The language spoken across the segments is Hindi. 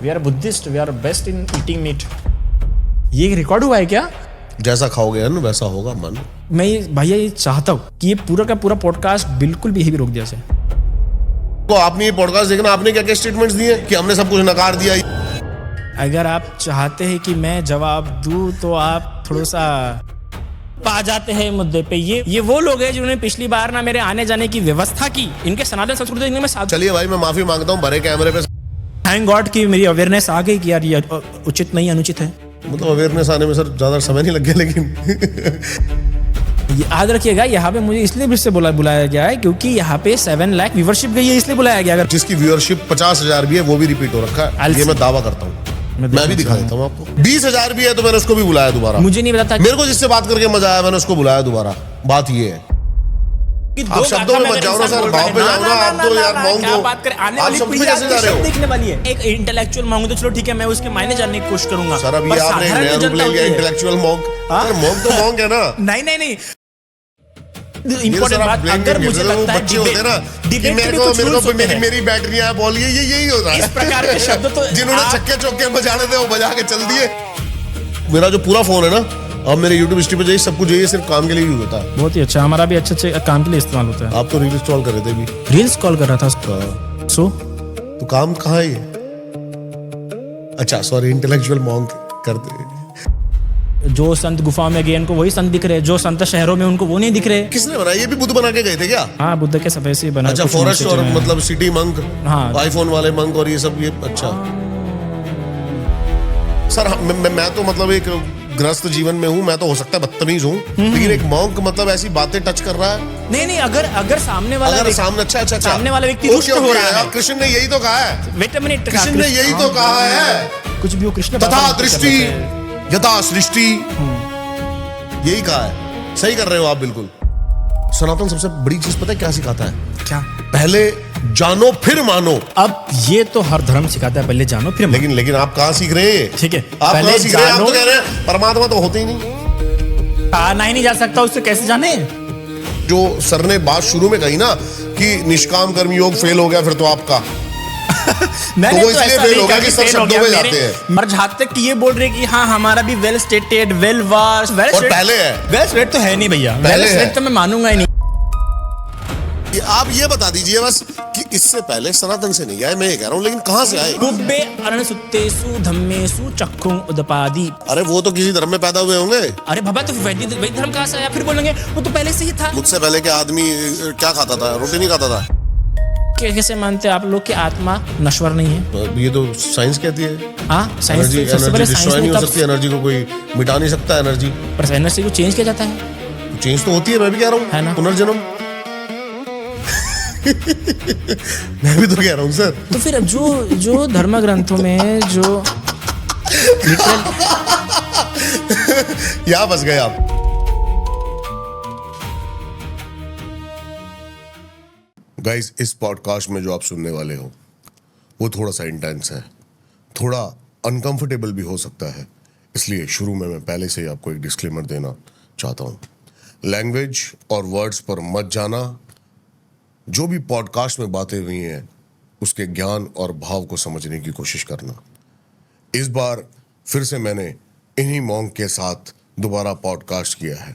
We are Buddhist, we are best in eating meat. ये रिकॉर्ड हुआ है क्या? जैसा खाओगे अन्न वैसा होगा मन। मैं भैया ये चाहता हूँ कि ये पूरा का पूरा पॉडकास्ट बिल्कुल भी रोक दिया जाए। तो आपने ये पॉडकास्ट देखना, आपने क्या क्या स्टेटमेंट्स दिए कि हमने सब कुछ नकार दिया। अगर आप चाहते हैं कि मैं जवाब दूं तो आप थोड़ा सा पा जाते हैं मुद्दे पे। ये वो लोग हैं जिन्होंने पिछली बार ना मेरे आने जाने की व्यवस्था की। इनके सनातन संस्कृति में साथ। चलिए भाई मैं माफी मांगता हूँ भरे कैमरे पे। थैंक गॉड कि मेरी अवेयरनेस आ गई कि यार ये उचित नहीं, अनुचित है। मतलब अवेयरनेस आने में सर ज्यादा समय नहीं लग गया, लेकिन याद रखिएगा यहाँ पे मुझे इसलिए भी से बुलाया गया है क्योंकि यहाँ पे 7 लाख व्यूअरशिप गई है, इसलिए बुलाया गया। अगर जिसकी व्यूअरशिप 50,000 भी है वो भी रिपीट हो रखा है, ये मैं दावा करता हूँ। मैं भी दिखा देता हूँ आपको। 20,000 भी है तो मैंने उसको भी बुलाया दोबारा। मुझे नहीं पता था। मेरे को जिससे बात करके मजा आया मैंने उसको बुलाया दोबारा। बात ये है आप शब्दों में मत जाओ ना सर, भाव पे जाओ ना। आप तो यार मॉन्ग को बात करें आने वाली पीढ़ी कैसे जा रहे हो? देखने वाली है एक इंटेलेक्चुअल मॉन्ग, तो चलो ठीक है मैं उसके मायने जानने की कोशिश करूंगा। सर अब ये आपने नया रूप ले लिया इंटेलेक्चुअल मॉन्ग। सर मॉन्ग तो मॉन्ग है ना। नहीं इंपॉर्टेंट बात, अगर मुझे लगता है बच्चे होते हैं ना कि मेरे को मेरी बैटरियां हैं, बोलिए यही हो रहा है। इस प्रकार के शब्द तो जिन्होंने छक्के चौके बजाने थे वो बजा के चल दिए। मेरा जो पूरा फोन है ना अब मेरे YouTube हिस्ट्री पे जाइए, सब कुछ जाइए, सिर्फ काम के लिए यूज होता है। बहुत ही अच्छा, हमारा भी अच्छे काम के लिए इस्तेमाल होता है। आप तो रील इंस्टॉल कर रहे थे अभी। रील्स कॉल कर रहा था सो तो काम कहाँ है ये? अच्छा सॉरी, इंटेलेक्चुअल मॉन्ग करते। जो संत गुफा में गए उनको वही संत दिख रहे, जो संत शहरों में उनको वो नहीं दिख रहे। किसने बनाया? ये भी बुद्ध बना के गए थे क्या? हाँ बुद्ध के सब ऐसे ही बना। अच्छा फॉरेस्ट और मतलब सिटी मंक, हाँ आईफोन वाले मंक और ये सब ये। अच्छा सर मैं तो मतलब एक ग्रस्त जीवन में हूँ, मैं तो हो सकता है बदतमीज हूँ, लेकिन एक मॉन्क मतलब ऐसी बातें टच कर रहा है। नहीं अगर सामने वाला सामने वाला व्यक्ति रुष्ट हो रहा है। कृष्ण ने यही तो कहा है। वेट अ मिनट, कृष्ण ने यही तो कहा है, कुछ भी हो कृष्ण तथा दृष्टि यथा सृष्टि, यही कहा है। सही कर रहे हो आप बिल्कुल। सनातन सबसे बड़ी चीज पता है क्या सिखाता है? क्या? पहले जानो फिर मानो। अब ये तो हर धर्म सिखाता है, पहले जानो फिर मानो। लेकिन आप कहाँ सीख रहे हैं? ठीक है आप पहले सीख रहे हैं। आप तो कह रहे हैं परमात्मा तो होते ही नहीं। आना ही नहीं जा सकता, उससे कैसे जाने? जो सर ने बात शुरू में कही ना कि निष्काम कर्म योग फेल हो गया फिर तो आपका मैंने तो इसलिए फेल हो गया कि सब शब्दों में जाते हैं। और जहाँ तक कि ये बोल रहे कि हाँ हमारा भी वेल स्टेटेड, वेल वास्ट, और पहले है। वेल स्टेट तो है नहीं भैया, वेल स्टेट तो मैं मानूंगा ही नहीं। आप ये बता दीजिए बस कि इससे पहले सनातन से नहीं आए, मैं ये कह रहा हूँ, लेकिन कहाँ से आए? कुब्बे अरणसुत्तेषु धम्मेषु चक्षुं उदपादि। अरे वो तो किसी धर्म में पैदा हुए होंगे। अरे बाबा तो वैदिक धर्म कहाँ से आया? फिर बोलेंगे वो तो पहले से ही था। मुझसे पहले के आदमी क्या खाता था? रोटी नहीं खाता था। कैसे मानते हैं आप लोग कि आत्मा नश्वर नहीं है? ये तो साइंस कहती है। हाँ साइंस डिस्ट्रॉय नहीं हो सकती एनर्जी को, कोई मिटा नहीं सकता एनर्जी। पर एनर्जी को चेंज किया जाता है। चेंज तो होती है, मैं भी कह रहा हूँ, पुनर्जन्म। मैं भी तो कह रहा हूँ सर। तो फिर जो धर्म ग्रंथों में जो यहाँ फंस गए आप। गाइस इस पॉडकास्ट में जो आप सुनने वाले हो वो थोड़ा सा इंटेंस है, थोड़ा अनकंफर्टेबल भी हो सकता है, इसलिए शुरू में मैं पहले से ही आपको एक डिस्क्लेमर देना चाहता हूँ। लैंग्वेज और वर्ड्स पर मत जाना। जो भी पॉडकास्ट में बातें हुई हैं उसके ज्ञान और भाव को समझने की कोशिश करना। इस बार फिर से मैंने इन्हीं मॉन्ग के साथ दोबारा पॉडकास्ट किया है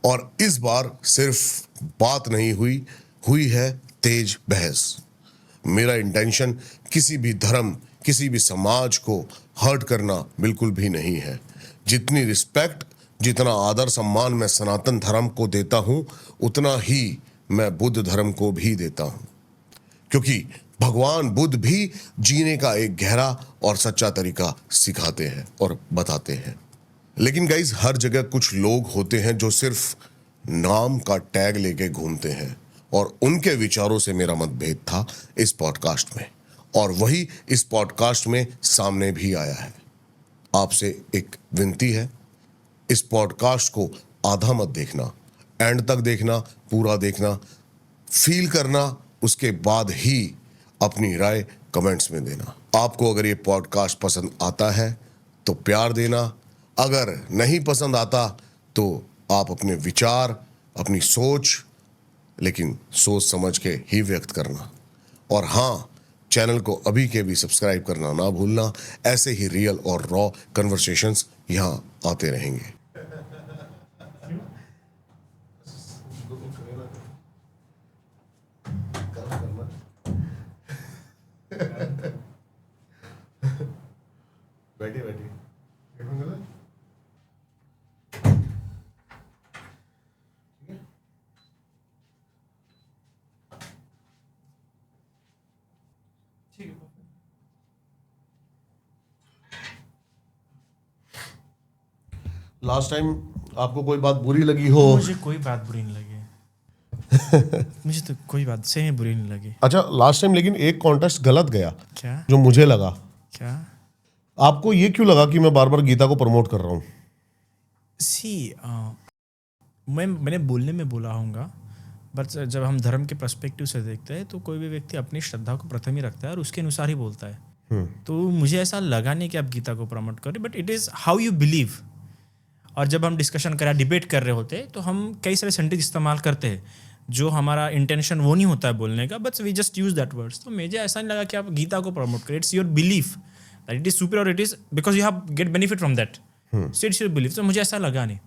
और इस बार सिर्फ बात नहीं हुई है तेज बहस। मेरा इंटेंशन किसी भी धर्म, किसी भी समाज को हर्ट करना बिल्कुल भी नहीं है। जितनी रिस्पेक्ट, जितना आदर सम्मान मैं सनातन धर्म को देता हूं उतना ही मैं बुद्ध धर्म को भी देता हूं, क्योंकि भगवान बुद्ध भी जीने का एक गहरा और सच्चा तरीका सिखाते हैं और बताते हैं। लेकिन गाइस हर जगह कुछ लोग होते हैं जो सिर्फ नाम का टैग लेके घूमते हैं और उनके विचारों से मेरा मतभेद था इस पॉडकास्ट में, और वही इस पॉडकास्ट में सामने भी आया है। आपसे एक विनती है, इस पॉडकास्ट को आधा मत देखना, एंड तक देखना, पूरा देखना, फील करना, उसके बाद ही अपनी राय कमेंट्स में देना। आपको अगर ये पॉडकास्ट पसंद आता है तो प्यार देना, अगर नहीं पसंद आता तो आप अपने विचार, अपनी सोच, लेकिन सोच समझ के ही व्यक्त करना। और हाँ, चैनल को अभी के भी सब्सक्राइब करना ना भूलना। ऐसे ही रियल और रॉ कन्वर्सेशंस यहाँ आते रहेंगे। बैठिए बैठिए। लास्ट टाइम आपको कोई बात बुरी लगी हो? मुझे कोई बात बुरी नहीं लगी। मुझे तो कोई बात सही बुरी नहीं लगी। अच्छा, लास्ट टाइम लेकिन एक कॉन्टेस्ट गलत गया। क्या? जो मुझे लगा। क्या? आपको ये क्यों लगा कि मैं बार बार गीता को प्रमोट कर रहा हूँ? मैंने बोलने में बोला होऊंगा, बट जब हम धर्म के पर्सपेक्टिव से देखते हैं तो कोई भी व्यक्ति अपनी श्रद्धा को प्रथम ही रखता है और उसके अनुसार ही बोलता है। तो मुझे ऐसा लगा नहीं कि आप गीता को प्रमोट करें, but it is how you believe. और जब हम डिस्कशन कर रहे हैं, डिबेट कर रहे होते हैं, तो हम कई सारे सेंटेंस इस्तेमाल करते हैं जो हमारा इंटेंशन वो नहीं होता है बोलने का, but we just use that words. तो मुझे ऐसा नहीं लगा कि आप गीता को प्रमोट करें। It's your belief that it is superior, it is because you have get benefit from that, so it's your belief. तो मुझे ऐसा लगा नहीं।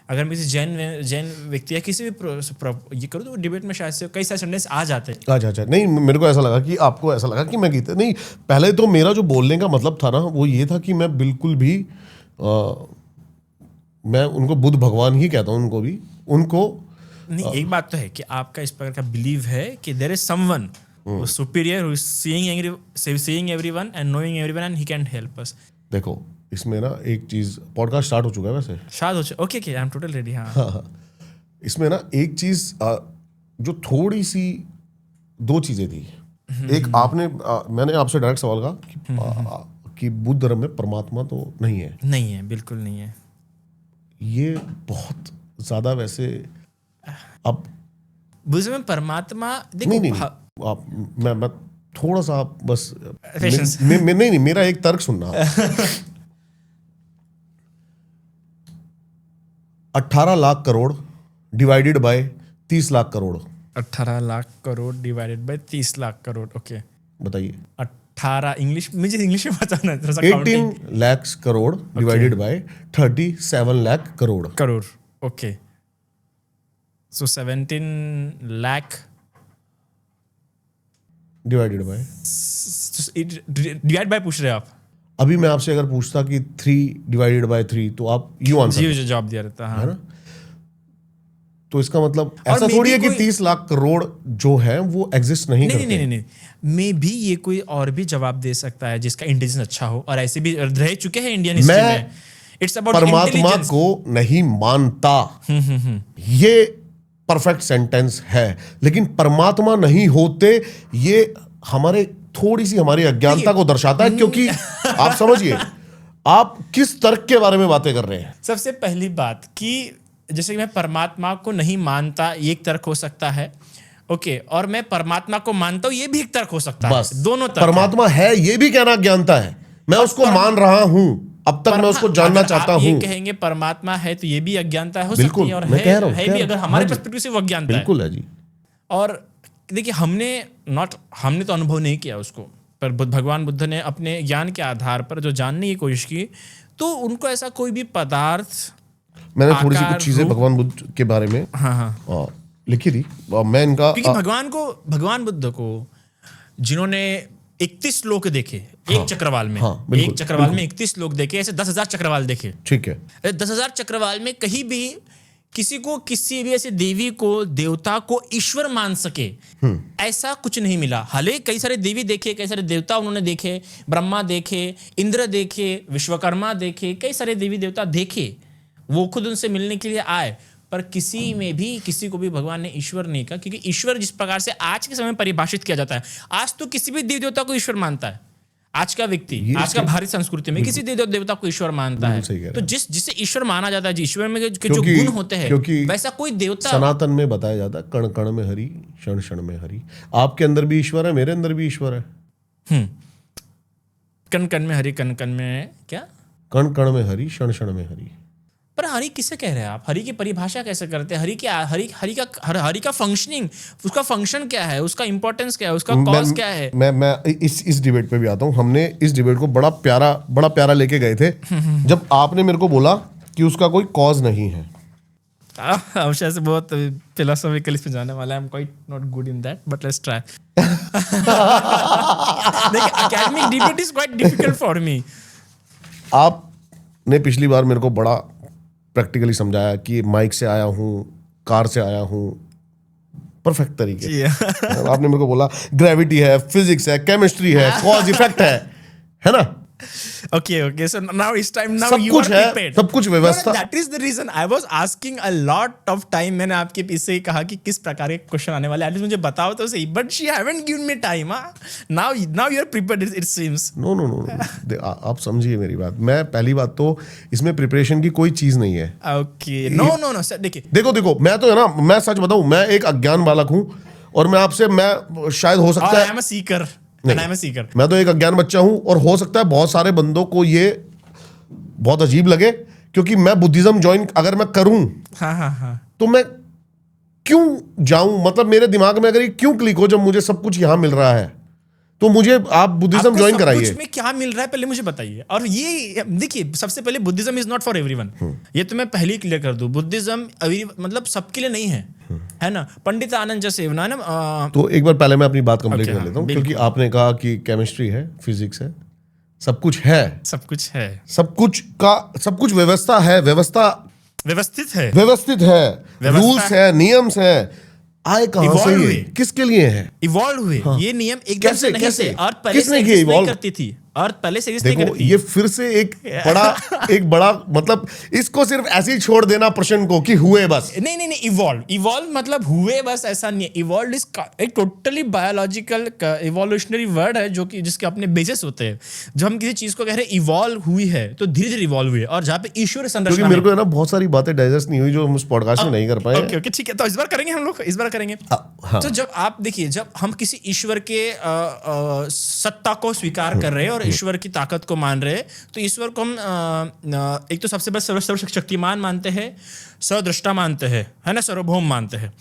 अगर मैं किसी जैन व्यक्ति या किसी भी ये करूँ तो डिबेट में शायद से कई सारे सेंटेंस आ जाते हैं। अच्छा, नहीं, मेरे को ऐसा लगा कि आपको ऐसा लगा कि मैं गीता नहीं। पहले तो मेरा जो बोलने का मतलब था ना, वो ये था कि मैं बिल्कुल भी मैं उनको बुद्ध भगवान ही कहता हूँ, उनको नहीं, एक बात तो है कि आपका इस प्रकार का बिलीव है कि there is someone superior who is seeing everyone and knowing everyone and he can help us. देखो, इसमें ना एक चीज, पॉडकास्ट स्टार्ट हो चुका है वैसे। शायद हो चुका। Okay, I am total ready. हाँ। इसमें ना एक चीज जो थोड़ी सी, दो चीजें थी। एक मैंने आपसे डायरेक्ट सवाल कहा कि बुद्ध धर्म में परमात्मा तो नहीं है। नहीं है, बिल्कुल नहीं है। ये बहुत ज्यादा वैसे अब बुद्ध में परमात्मा देखो नहीं, आप मैं थोड़ा सा बस Patience. नहीं, मेरा एक तर्क सुनना। 18 lakh crore divided by 30 lakh crore. 18 lakh crore divided by 30 lakh crore. Okay, बताइए। 18 इंग्लिश, मुझे इंग्लिश में बताना है थोड़ा सा। 18 lakh crore divided by 37 lakh crore. Okay, so 17 lakh divided by, divide by पूछ रहे हैं आप? अभी मैं आपसे अगर पूछता कि 3 डिवाइडेड बाय 3, तो आप यू आंसर जी जवाब दिया रहता। हाँ, है ना? तो इसका मतलब ऐसा थोड़ी है कि 30 लाख करोड़ जो है वो एग्जिस्ट नहीं करते। नहीं, मे भी ये कोई और भी जवाब दे सकता है जिसका इंटेलिजेंस अच्छा हो, और ऐसे भी रह चुके हैं इंडियन हिस्ट्री में। इट्स अबाउट परमात्मा को नहीं मानता, ये परफेक्ट सेंटेंस है। लेकिन परमात्मा नहीं होते, ये हमारे थोड़ी सी हमारी अज्ञानता को दर्शाता है। क्योंकि आप समझिए, आप किस तर्क के बारे में बातें कर रहे हैं। सबसे पहली बात कि जैसे कि मैं परमात्मा को नहीं मानता, ये एक तर्क हो सकता है। ओके, और मैं परमात्मा को मानता हूं, ये भी एक तर्क हो सकता है। दोनों तर्क। परमात्मा है ये भी कहना अज्ञानता है। मैं उसको मान रहा हूं, अब तक मैं उसको जानना चाहता हूं। ये कहेंगे परमात्मा है तो ये भी अज्ञानता हो बिल्कुल, सकती है, और मैं कह रहा हूं, है भी अगर हमारे पर्सपेक्टिव से वो अज्ञानता है। बिल्कुल है जी। और देखिए, हमने तो अनुभव नहीं किया उसको, पर भगवान बुद्ध ने अपने ज्ञान के आधार पर जो जानने की कोशिश की, तो उनको ऐसा कोई भी पदार्थ, मैंने थोड़ी सी कुछ चीजें भगवान बुद्ध के बारे में लिखी थी। मैं इनका, क्योंकि भगवान बुद्ध को जिन्होंने 31 लोक देखे एक चक्रवाल में, एक चक्रवाल में 31 लोक देखे, ऐसे 10,000 चक्रवाल देखे। ठीक है, 10,000 चक्रवाल में कहीं भी किसी भी ऐसे देवी को, देवता को ईश्वर मान सके ऐसा कुछ नहीं मिला। हालांकि कई सारे देवी देखे, कई सारे देवता उन्होंने देखे, ब्रह्मा देखे, इंद्र देखे, विश्वकर्मा देखे, कई सारे देवी देवता देखे, वो खुद उनसे मिलने के लिए आए, पर किसी में भी किसी को भी भगवान ने ईश्वर नहीं कहा। क्योंकि ईश्वर जिस प्रकार से आज के समय में परिभाषित किया जाता है, आज तो किसी भी देवी देवता को ईश्वर मानता है। आज का व्यक्ति, आज का भारतीय संस्कृति में किसी देवी देवता को ईश्वर मानता है। तो जिसे ईश्वर माना जाता है, ईश्वर में जो गुण होते हैं, वैसा कोई देवता, सनातन में बताया जाता है कण कण में हरि, क्षण क्षण में हरि। आपके अंदर भी ईश्वर है, मेरे अंदर भी ईश्वर है। कण कण में हरि, कण कण में क्या? कण कण में हरि, क्षण क्षण में हरि। पर हरि किसे कह रहे हैं आप? हरि की परिभाषा कैसे करते हैं? हरि का फंक्शनिंग, उसका फंक्शन क्या है, उसका इंपॉर्टेंस क्या है, उसका कॉज क्या है? मैं इस डिबेट पे भी आता हूँ। हमने इस डिबेट को बड़ा प्यारा लेके गए थे जब आपने मेरे को बोला कि उसका कोई कॉज नहीं है। अब शायद से बहुत फिलोसॉफिकल इसमें जाने वाला है। I am quite not good in that, but let's try. देखिए, academic debate is quite difficult for me. आपने पिछली बार मेरे को बड़ा प्रैक्टिकली समझाया कि माइक से आया हूँ, कार से आया हूँ, परफेक्ट तरीके से। आपने मेरे को बोला ग्रेविटी है, फिजिक्स है, केमिस्ट्री है, कॉज इफेक्ट है ना? Okay, so now it's time, now सब you कुछ are है, prepared. सब कुछ व्यवस्था। That is the reason I was asking a lot of time. मैंने आपके पीछे ही कहा कि किस प्रकार के क्वेश्चन आने वाले, एटलीस्ट मुझे बताओ तो सही। But she haven't given me time. Now you are prepared, it seems. No, आप समझिए मेरी बात। मैं पहली बात तो इसमें प्रिपरेशन की कोई चीज नहीं है। Okay, no सर, देखिए देखो मैं तो है ना, मैं सच बताऊं, मैं एक अज्ञान बालक हूं और मैं आपसे, मैं शायद हो सकता है, I am a seeker. मैं तो एक अज्ञान बच्चा हूं और हो सकता है बहुत सारे बंदों को ये बहुत अजीब लगे, क्योंकि मैं बुद्धिज्म ज्वाइन अगर मैं करूं हाँ तो मैं क्यों जाऊं? मतलब मेरे दिमाग में अगर ये क्यों क्लिक हो जब मुझे सब कुछ यहां मिल रहा है, तो मुझे आप बुद्धिज्म ज्वाइन कराइए। कुछ में क्या मिल रहा है पहले मुझे बताइए। और ये देखिए, सबसे पहले Buddhism is not for everyone, ये तो मैं पहले ही क्लियर कर दूं। बुद्धिज्म मतलब सबके लिए नहीं है ना। पंडित आनंद जैसे ना तो एक बार पहले मैं अपनी बात कंप्लीट कर लेता हूँ, हाँ, क्योंकि आपने कहा कि केमिस्ट्री है, फिजिक्स है, सब कुछ है, सब कुछ है, सब कुछ व्यवस्था है, व्यवस्थित है, रूल्स है, नियम्स है। आए कहां से ये? किसके लिए है? इवॉल्व हुए। ये नियम एकदम से नहीं थे और पहले किसने से किए एग्जिस्ट नहीं evolve? करती थी और पहले से देखो, ये फिर से एक बड़ा मतलब इसको सिर्फ ऐसे ही छोड़ देना प्रश्न को कि हुए बस। नहीं, इवॉल्व मतलब हुए बस, ऐसा नहीं है। इवॉल्व इज एक टोटली बायोलॉजिकल इवोल्यूशनरी वर्ड है, जो कि जिसके अपने बेसिस होते हैं। जब हम किसी चीज को कह रहे हैं इवॉल्व हुई है, तो धीरे धीरे इवॉल्व हुई है। और जहाँ पे ईश्वर संरचना, क्योंकि मेरे को है ना बहुत सारी बातें डाइजेस्ट नहीं हुई जो हम उस पॉडकास्ट में नहीं कर पाए। ओके, ठीक है, तो इस बार करेंगे हम लोग, इस बार करेंगे। तो जब आप देखिए, जब हम किसी ईश्वर के सत्ता को स्वीकार कर रहे हैं और ईश्वर की ताकत को मान रहे हैं, तो ईश्वर को हम एक तो सबसे बड़ा सर्वशक्तिमान मानते हैं, सर्वद्रष्टा मानते हैं, है ना, सार्वभौम मानते हैं।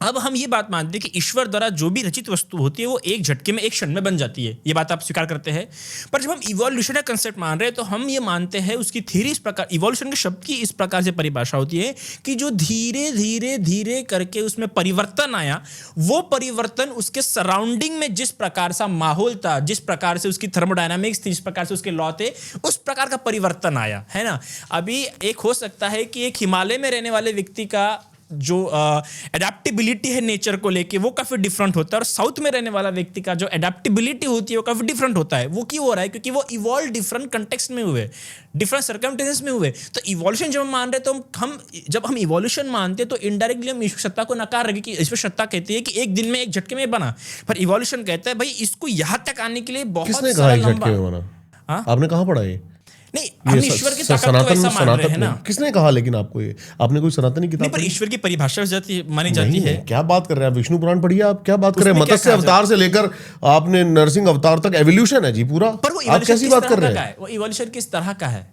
अब हम ये बात मानते हैं कि ईश्वर द्वारा जो भी रचित वस्तु होती है वो एक झटके में, एक क्षण में बन जाती है। ये बात आप स्वीकार करते हैं। पर जब हम इवोल्यूशन का कंसेप्ट मान रहे हैं, तो हम ये मानते हैं, उसकी थ्योरी इस प्रकार, इवोल्यूशन के शब्द की इस प्रकार से परिभाषा होती है कि जो धीरे धीरे धीरे करके उसमें परिवर्तन आया, वो परिवर्तन उसके सराउंडिंग में जिस प्रकार सा माहौल था, जिस प्रकार से उसकी थर्मोडायनामिक्स थी, जिस प्रकार से उसके लॉ थे, उस प्रकार का परिवर्तन आया, है ना। अभी एक हो सकता है कि एक हिमालय में रहने वाले व्यक्ति का जो एडेप्टेबिलिटी है नेचर को लेके, वो काफी डिफरेंट होता है, और साउथ में रहने वाला व्यक्ति का जो एडेप्टेबिलिटी होती है वो काफी डिफरेंट होता है। वो क्यों हो रहा है? क्योंकि वो इवॉल्व डिफरेंट कंटेक्स्ट में हुए, डिफरेंट सर्कमस्टेंसेस में हुए। तो इवोल्यूशन जब हम मान रहे, तो हम जब हम इवोल्यूशन मानते हैं, तो इनडायरेक्टली हम ईश्वर सत्ता को नकार रहे कि ईश्वर सत्ता कहती है कि एक दिन में एक झटके में बना। पर इवोल्यूशन कहता है भाई, इसको यहां तक आने के लिए बहुत किसने कहा एक झटके में बना? आपने कहाँ पढ़ा ये? नहीं, हम ईश्वर की ताकत को ऐसा मान रहे हैं ना। किसने कहा लेकिन आपको ये? आपने कोई सनातनी किताब? नहीं, पर ईश्वर की परिभाषा मानी जाती है। क्या बात कर रहे हैं आप? विष्णु पुराण पढ़िए। आप क्या बात कर रहे हैं? मत्स्य अवतार से लेकर आपने नरसिंह अवतार तक एवोल्यूशन है जी पूरा। आप कैसी बात कर रहे हैं? वो इवोल्यूशन किस तरह का है?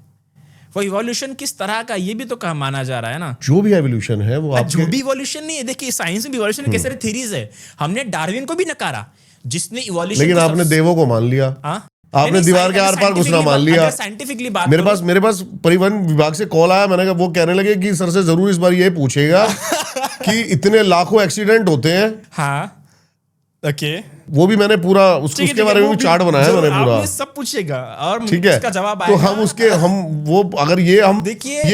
वो इवोल्यूशन किस तरह का, ये भी तो कहा माना जा रहा है ना। जो भी एवोल्यूशन है वो आपके, जो भी इवोल्यूशन नहीं है, देखिए साइंस में इवोल्यूशन के सारे थ्योरीज है। हमने डार्विन को भी नकारा, जिसने इवोल्यूशन, लेकिन आपने देवों को मान लिया। आपने दीवार के आर पार घुसना मान लिया। साइंटिफिकली बात, मेरे पास परिवहन विभाग से कॉल आया, मैंने कहा, वो कहने लगे कि सर से जरूर इस बार ये पूछेगा कि इतने लाखों एक्सीडेंट होते हैं। हाँ, ओके, वो भी मैंने पूरा उसके बारे में भी चार्ट बनाया मैंने पूरा। आपने सब पूछेगा और ठीक है, इसका जवाब तो आएगा। हम वो अगर ये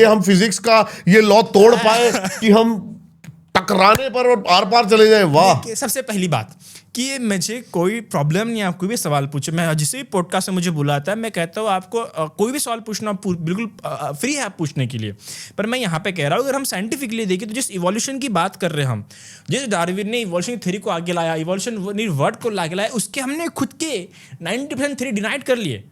हम फिजिक्स का ये लॉ तोड़ पाए कि हम टकराने पर और आर पार चले जाए, वाह। सबसे पहली बात कि मुझे कोई प्रॉब्लम नहीं है, आप कोई भी सवाल पूछे। मैं जिसे भी पॉडकास्ट में मुझे बुलाता है, मैं कहता हूँ आपको कोई भी सवाल पूछना बिल्कुल फ्री है आप पूछने के लिए। पर मैं यहाँ पे कह रहा हूँ, अगर हम साइंटिफिकली देखें तो जिस इवोल्यूशन की बात कर रहे हैं हम, जिस डार्विन ने इवोल्यूशन की थ्योरी को आगे लाया, इवोल्यूशन वर्ड को आगे लाया, उसके हमने खुद के 90% थ्योरी डिनाइड कर लिए।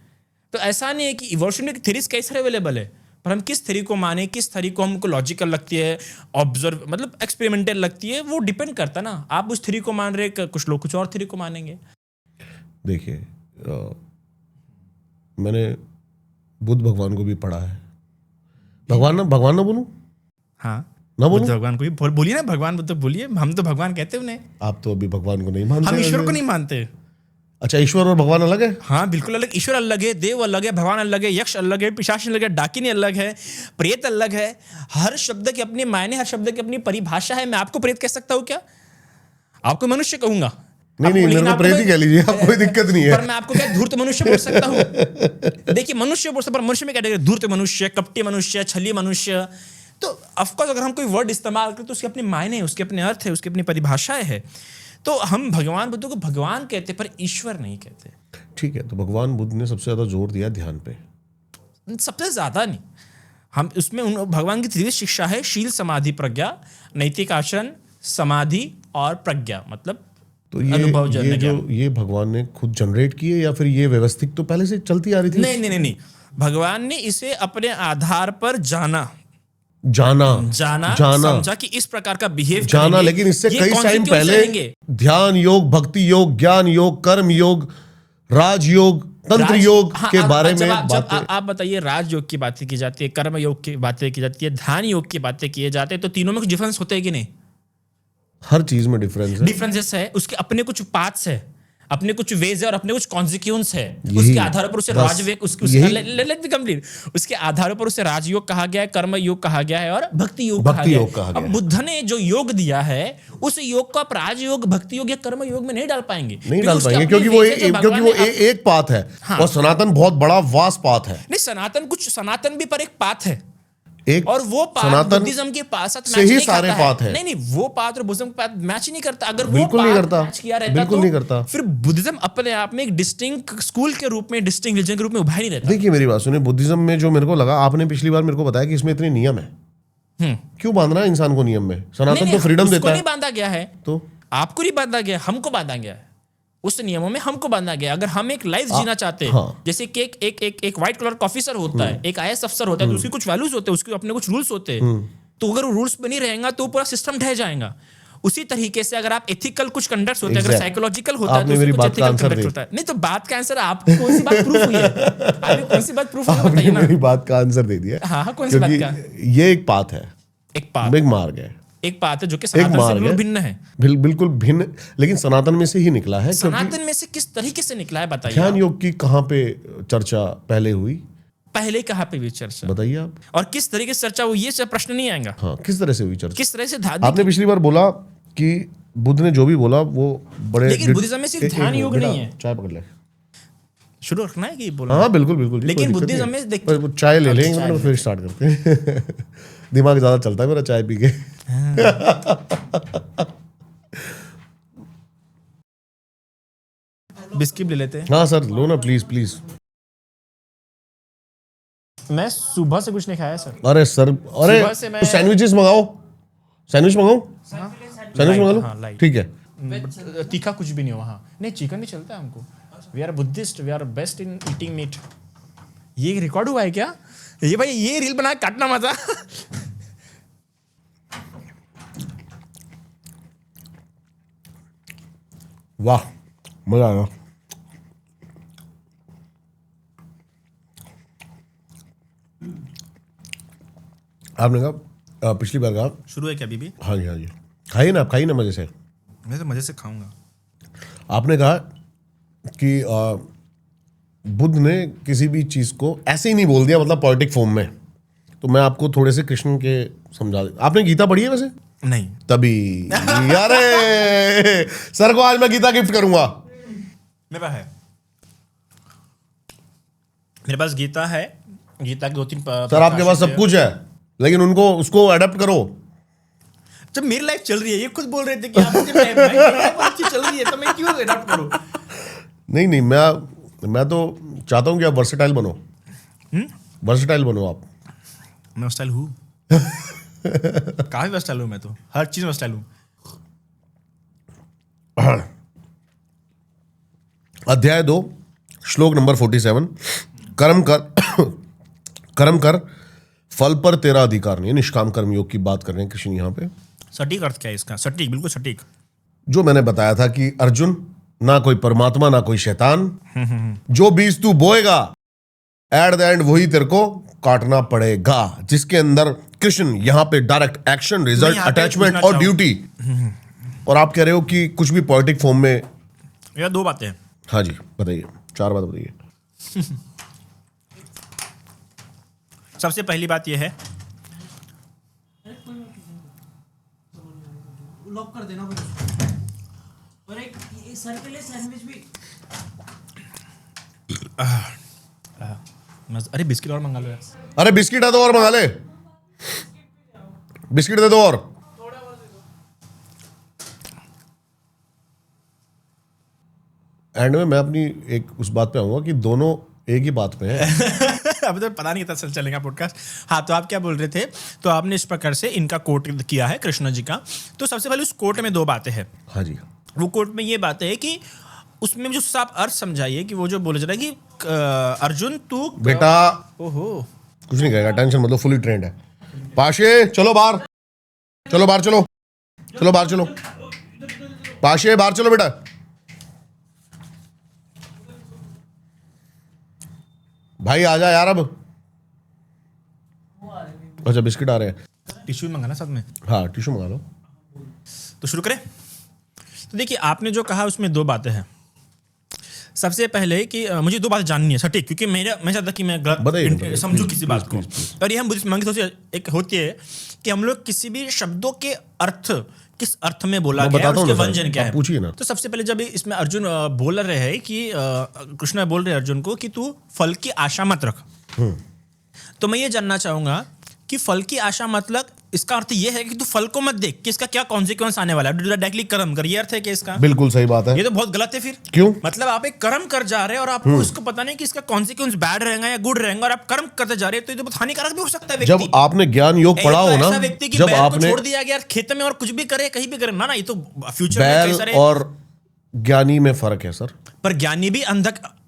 तो ऐसा नहीं है कि इवोल्यूशन की थ्योरीज कई सारे अवेलेबल है, पर हम किस थ्योरी को माने, किस थ्योरी को हमको लॉजिकल लगती है, ऑब्जर्व मतलब एक्सपेरिमेंटल लगती है, वो डिपेंड करता ना। आप उस थ्योरी को मान रहे, कुछ लोग कुछ और थ्योरी को मानेंगे। देखिए, मैंने बुद्ध भगवान को भी पढ़ा है, भगवान ना बोलूं? हाँ ना बोलूं? बुद्ध भगवान को ही बोलिए ना, भगवान बुद्ध बोलिए, हम तो भगवान कहते हैं उन्हें। आप तो अभी भगवान को नहीं मानते। हम ईश्वर को नहीं मानते। अच्छा, ईश्वर और भगवान अलग है? हाँ बिल्कुल अलग। ईश्वर अलग है, देव अलग है, भगवान अलग है, यक्ष अलग है, पिशाच अलग है, डाकिनी अलग है, प्रेत अलग है। हर शब्द के अपने मायने, हर शब्द की अपनी परिभाषा है। मैं आपको प्रेत कह सकता हूँ क्या? आपको मनुष्य कहूंगा। नहीं, मेरे को प्रेत ही कह लीजिए आप, कोई दिक्कत नहीं है। पर मैं आपको क्या धूर्त मनुष्य बोल सकता हूँ? देखिए मनुष्य बोल सकता, पर मनुष्य में कैटेगरी धूर्त मनुष्य, कपटी मनुष्य, छली मनुष्य। तो ऑफकोर्स अगर हम कोई वर्ड इस्तेमाल करें तो उसके अपने मायने, उसके अपने अर्थ है, उसकी अपनी परिभाषाएं है। तो हम भगवान बुद्ध को भगवान कहते पर ईश्वर नहीं कहते। ठीक है, तो भगवान बुद्ध ने सबसे ज्यादा जोर दिया ध्यान पे। सबसे ज्यादा नहीं, हम उसमें भगवान की त्रिविध शिक्षा है, शील समाधि प्रज्ञा, नैतिक आचरण, समाधि और प्रज्ञा, मतलब तो अनुभव ये भगवान ने खुद जनरेट किए या फिर ये व्यवस्थित तो पहले से चलती आ रही थी? नहीं, भगवान ने इसे अपने आधार पर जाना समझा कि इस प्रकार का बिहेव जाना, लेकिन इससे कई टाइम पहले ध्यान योग, भक्ति योग, ज्ञान योग, कर्म योग, राजयोग, तंत्र योग के बारे में बातें। आप बताइए, राजयोग की बातें की जाती है, कर्म योग की बातें की जाती है, ध्यान योग की बातें किए जाते हैं, तो तीनों में कुछ डिफरेंस होते हैं कि नहीं? हर चीज में डिफरेंसेस है। उसके अपने कुछ पाथ्स है, अपने कुछ वेज है और अपने कुछ कॉन्सिक्वेंस है। उसके आधार पर उसे राजयोग, उसके आधार पर उसे राजयोग कहा गया है, कर्म योग कहा गया है और भक्ति योग कहा गया है। अब बुद्ध ने जो योग दिया है उस योग को आप राजयोग, भक्ति योग या कर्म योग में नहीं डाल पाएंगे क्योंकि वो एक पाथ है। हाँ। और सनातन बहुत बड़ा वास्ट पाथ है। नहीं, सनातन भी पर एक पाथ है एक, और वो पाथ बुद्धिज्म के पास से ही सारे पाथ है। नहीं, वो पाथ और बुद्धिज्म के पाथ मैच नहीं करता। अगर बिल्कुल वो नहीं करता, मैच किया रहता बिल्कुल तो नहीं करता। फिर बुद्धिज्म अपने आप में एक डिस्टिंक्ट स्कूल के रूप में, डिस्टिंक्ट रिलीजन के रूप में उभर नहीं रहता। देखिए मेरी बात सुनिए, बुद्धिज्म में जो मेरे को लगा, आपने पिछली बार मेरे को बताया कि इसमें इतने नियम है। क्यों बांधना है इंसान को नियम में? सनातन तो फ्रीडम देता है। नहीं बांधा गया है, तो आपको नहीं बांधा गया, हमको बांधा गया है। उस नियमों में हमको बांधा गया। अगर हम एक लाइफ जीना चाहते हैं, हाँ। जैसे कि एक व्हाइट कलर का ऑफिसर होता है, एक आईएएस अफसर होता है, तो उसके कुछ वैल्यूज होते हैं, उसके अपने कुछ रूल्स होते हैं। तो अगर रूल्स पे नहीं रहेगा तो पूरा सिस्टम ढह जाएगा। उसी तरीके से अगर आप एथिकल कुछ कंडक्ट होते हैं, अगर साइकोलॉजिकल होता है तो उसमें कुछ एथिकल कंडक्ट होता है। नहीं तो बात का आंसर आप कौन सी बात प्रूफ हुई है? आपने कौन सी बात प्रूफ हुई है बताइए ना। मेरी बात का आंसर दे दिया। हाँ, कौन सी बात का? ये एक पाथ है, एक पाथ, बिग मार्ग है, एक बात है जो कि सनातन से बिल्कुल भिन्न है। बिल्कुल भिन्न, लेकिन सनातन में से ही निकला है। सनातन में से किस तरीके से निकला है बताइए। ध्यान योग की कहाँ पे चर्चा पहले हुई? पहले कहाँ पे हुई चर्चा बताइए आप। और किस तरीके से चर्चा हुई, ये सब प्रश्न नहीं आएगा। हाँ, किस तरह से हुई चर्चा? किस तरह से? आपने पिछली बार बोला कि बुद्ध ने जो भी बोला वो बड़े, लेकिन बुद्धिज्म में सिर्फ ध्यान योग नहीं है। चाय पकड़ ले, शुरू रखना है कि बोला? हाँ बिल्कुल। लेकिन बुद्धिज्म में देखिए, चाय ले लेंगे फिर स्टार्ट करते हैं। दिमाग ज्यादा चलता है मेरा चाय पी के। बिस्किट ले लेते हैं। हाँ सर, लो ना प्लीज। मैं सुबह से कुछ नहीं खाया सर। अरे सर, तो सैंडविचेस मंगाओ, सैंडविच मंगा लो। ठीक है, तीखा कुछ भी नहीं हो वहाँ। नहीं, चिकन नहीं चलता हमको। We are Buddhist, we are best in eating meat. ये रिकॉर्ड हुआ है क्या? ये भाई, ये रील बना काटना मजा। वाह, मजा आया। आपने कहा पिछली बार कहा शुरू है क्या अभी भी? हाँ जी, खाइए ना, आप खाइए ना मजे से। मैं तो मजे से खाऊंगा। आपने कहा कि बुद्ध ने किसी भी चीज को ऐसे ही नहीं बोल दिया, मतलब पॉलिटिक फॉर्म में। तो मैं आपको थोड़े से कृष्ण के समझा दे। आपने गीता पढ़ी है वैसे? नहीं। तभी अरे सर को आज मैं गीता गिफ्ट करूंगा। मेरे पास है, मेरे पास गीता है। गीता के 2-3 सर आपके पास सब कुछ है, लेकिन उसको अडेप्ट करो। जब मेरी लाइफ चल रही है, ये खुद बोल रहे थे कि आप अच्छी चल रही है तो मैं क्यों अडॉप्ट करूं? नहीं, मैं तो चाहता हूं कि आप वर्सेटाइल बनो। वर्सेटाइल बनो आप। मैं वर्सेटाइल हूं। काफी वर्सेटाइल हूं मैं तो, हर चीज में वर्सेटाइल हूं। अध्याय 2 श्लोक नंबर 47। कर्म कर फल पर तेरा अधिकार नहीं। निष्काम कर्म योग की बात कर रहे हैं कृष्ण यहाँ पे। सटीक अर्थ क्या है इसका? सटीक, बिल्कुल सटीक। जो मैंने बताया था कि अर्जुन, ना कोई परमात्मा ना कोई शैतान, जो बीज तू बोएगा एट द एंड वही तेरे को काटना पड़ेगा, जिसके अंदर कृष्ण यहाँ पे डायरेक्ट एक्शन, रिजल्ट, यहाँ पे अटैचमेंट पूछना और ड्यूटी। और आप कह रहे हो कि कुछ भी पोएटिक फॉर्म में। या दो बातें हैं। हाँ जी बताइए, 4 बात बताइए। सबसे पहली बात यह है, लॉक कर देना फिर। और एक सर के लिए सैंडविच भी। अरे बिस्किट और मंगा लो यार। अरे बिस्किट है तो और मंगा ले, बिस्किट दे दो और। एंड में मैं अपनी एक उस बात पे आऊंगा कि दोनों एक ही बात पे है। अभी तो पता नहीं था चलेगा पॉडकास्ट। हाँ, तो आप क्या बोल रहे थे? तो आपने इस प्रकार से इनका कोट किया है कृष्ण जी का। तो सबसे पहले उस कोट में 2 बातें हैं। हाँ जी, वो कोट में ये बात है कि उसमें जो आप अर्थ समझाइए कि वो जो बोले जा रहा है कि अर्जुन तू बेटा ओहो कुछ नहीं कहेगा, टेंशन मतलब फुली ट्रेंड है। पाशे चलो बाहर, चलो बाहर, चलो चलो बाहर, चलो पाशे बाहर चलो बेटा। भाई आजा यार अब। अच्छा बिस्किट आ रहे हैं, टिश्यू मंगाना साथ में। हाँ टिश्यू मंगा लो। तो शुरू करें। तो देखिए, आपने जो कहा उसमें 2 बातें हैं। सबसे पहले कि मुझे 2 बातें जाननी है सटीक, क्योंकि मैं चाहता कि मैं बताइए, समझूं किसी बात को। और ये हम बुद्धिस्ट मंगी सोचे एक होती है कि हम लोग किसी भी शब्दों के अर्थ किस अर्थ में बोला गया है, उसके व्यंजन क्या है, पूछिए ना। तो सबसे पहले जब इसमें अर्जुन बोल रहे हैं कि कृष्ण बोल रहे हैं अर्जुन को कि तू फल की आशा मत रख। तो मैं ये जानना चाहूंगा कि फल की आशा मतलब इसका अर्थ ये है कि तू फल को मत देख कि इसका क्या कॉन्सिक्वेंस आने वाला है, डायरेक्टली कर्म कर, ये अर्थ है कि इसका? बिल्कुल सही बात है। ये तो बहुत गलत है फिर। क्यों? मतलब आप एक कर्म कर जा रहे हैं और आपको उसको पता नहीं कि इसका कॉन्सिक्वेंस बैड रहेगा या गुड रहेगा, और आप कर्म करते जा रहे हैं, तो ये तो बहुत हानिकारक भी हो सकता है व्यक्ति। जब आपने ज्ञान योग पढ़ा हो ना, ऐसा व्यक्ति की जब बैल को आपने छोड़ दिया गया खेत में और कुछ भी करे कहीं भी करे ना, ये तो फ्यूचर में बैल कई सारे। और ज्ञानी में फर्क है सर। पर ज्ञानी भी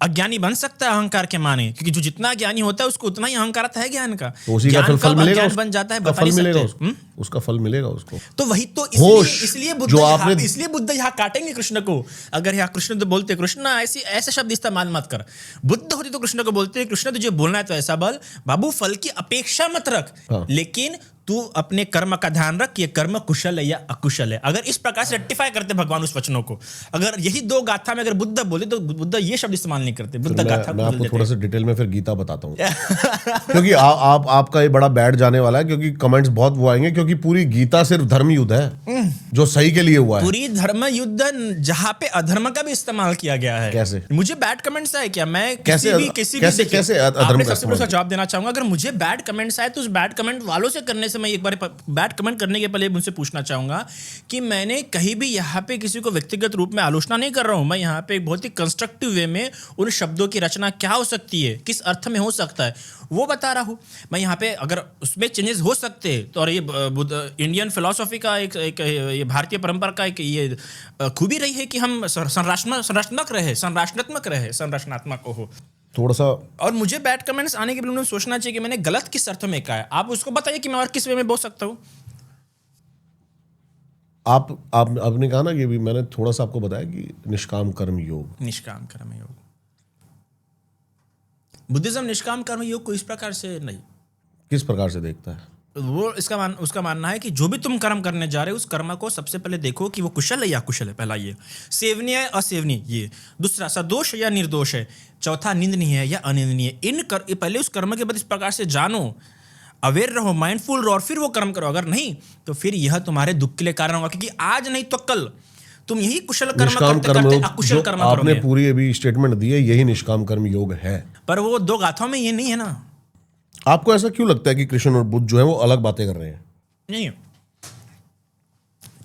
अज्ञानी बन सकता है अहंकार के माने, क्योंकि जो जितना ज्ञानी होता है उसको उतना ही अहंकार आता है ज्ञान का। तो उसी का ज्ञान फल मिलेगा, अज्ञान बन जाता है, उसका बता फल नहीं मिलेगा सकते। उसको, उसका फल मिलेगा उसको। तो वही तो होश इसलिए बुद्ध जो आपने, इसलिए बुद्ध यहाँ काटेंगे कृष्ण को। अगर यहाँ कृष्ण तो बोलते कृष्ण ऐसे शब्द इस्तेमाल मत कर, बुद्ध होते तो कृष्ण को बोलते कृष्ण तुझे बोलना है तो ऐसा बोल, बाबू फल की अपेक्षा मत रख, लेकिन तू अपने कर्म का ध्यान रख, ये कर्म कुशल है या अकुशल है। अगर इस प्रकार से रेक्टिफाई करते भगवान उस वचनों को, अगर यही 2 गाथा में अगर बुद्ध बोले तो बुद्ध ये शब्द इस्तेमाल नहीं करते, बुद्ध गाथा मैं आपको थोड़ा सा डिटेल में फिर गीता बताता हूँ। क्योंकि आपका ये बड़ा बैड जाने वाला है, क्योंकि कमेंट्स बहुत वो आएंगे, क्योंकि पूरी गीता सिर्फ धर्म युद्ध है जो सही के लिए हुआ है। पूरी धर्म युद्ध जहाँ पे अधर्म का भी इस्तेमाल किया गया है। कैसे? मुझे बैड कमेंट्स आए क्या? मैं कैसे अधर्म का इस्तेमाल? जवाब देना चाहूंगा। अगर मुझे बैड कमेंट्स आए तो उस बैड कमेंट वालों से करने से मैं एक बार बैड कमेंट करने के पहले मुझसे पूछना चाहूंगा कि मैंने कहीं भी यहाँ पे किसी को व्यक्तिगत रूप में आलोचना नहीं कर रहा हूं। मैं यहाँ पे एक बहुत ही कंस्ट्रक्टिव वे में उन शब्दों की रचना क्या हो सकती है, किस अर्थ में हो सकता है, वो बता रहा हूं। मैं यहाँ पे अगर उसमें चेंजेस हो सकते हैं तो, और ये इंडियन फिलॉसफी का एक ये भारतीय परंपरा का एक ये खूबी रही है कि हम संरचनात्मक संरचनात्मक हो थोड़ा सा। और मुझे बैड कमेंट्स आने के लिए सोचना चाहिए कि मैंने गलत किस अर्थ में कहा है। आप उसको बताइए कि मैं और किस वे में बोल सकता हूं। आपने कहा ना, ये भी मैंने थोड़ा सा आपको बताया कि निष्काम कर्म योग। निष्काम कर्म योग, बुद्धिज्म निष्काम कर्म योग को इस प्रकार से नहीं, किस प्रकार से देखता है वो उसका मानना है कि जो भी तुम कर्म करने जा रहे हो उस कर्म को सबसे पहले देखो कि वो कुशल है या अकुशल है। पहला ये सेवनीय है असेवनीय, ये दूसरा सदोष है या निर्दोष है, चौथा निंदनीय है या अनिंदनीय। पहले उस कर्म के बाद इस प्रकार से जानो, अवेयर रहो, माइंडफुल रहो, और फिर वो कर्म करो। अगर नहीं तो फिर यह तुम्हारे दुख के लिए कारण होगा, क्योंकि आज नहीं तो कल तुम यही कुशल कर्म करते करते अकुशल कर्म करोगे। आपने पूरी अभी स्टेटमेंट दी है, यही निष्काम कर्म योग है, पर वो 2 गाथाओं में ये नहीं है ना। आपको ऐसा क्यों लगता है कि कृष्ण और बुद्ध जो है वो अलग बातें कर रहे हैं? नहीं,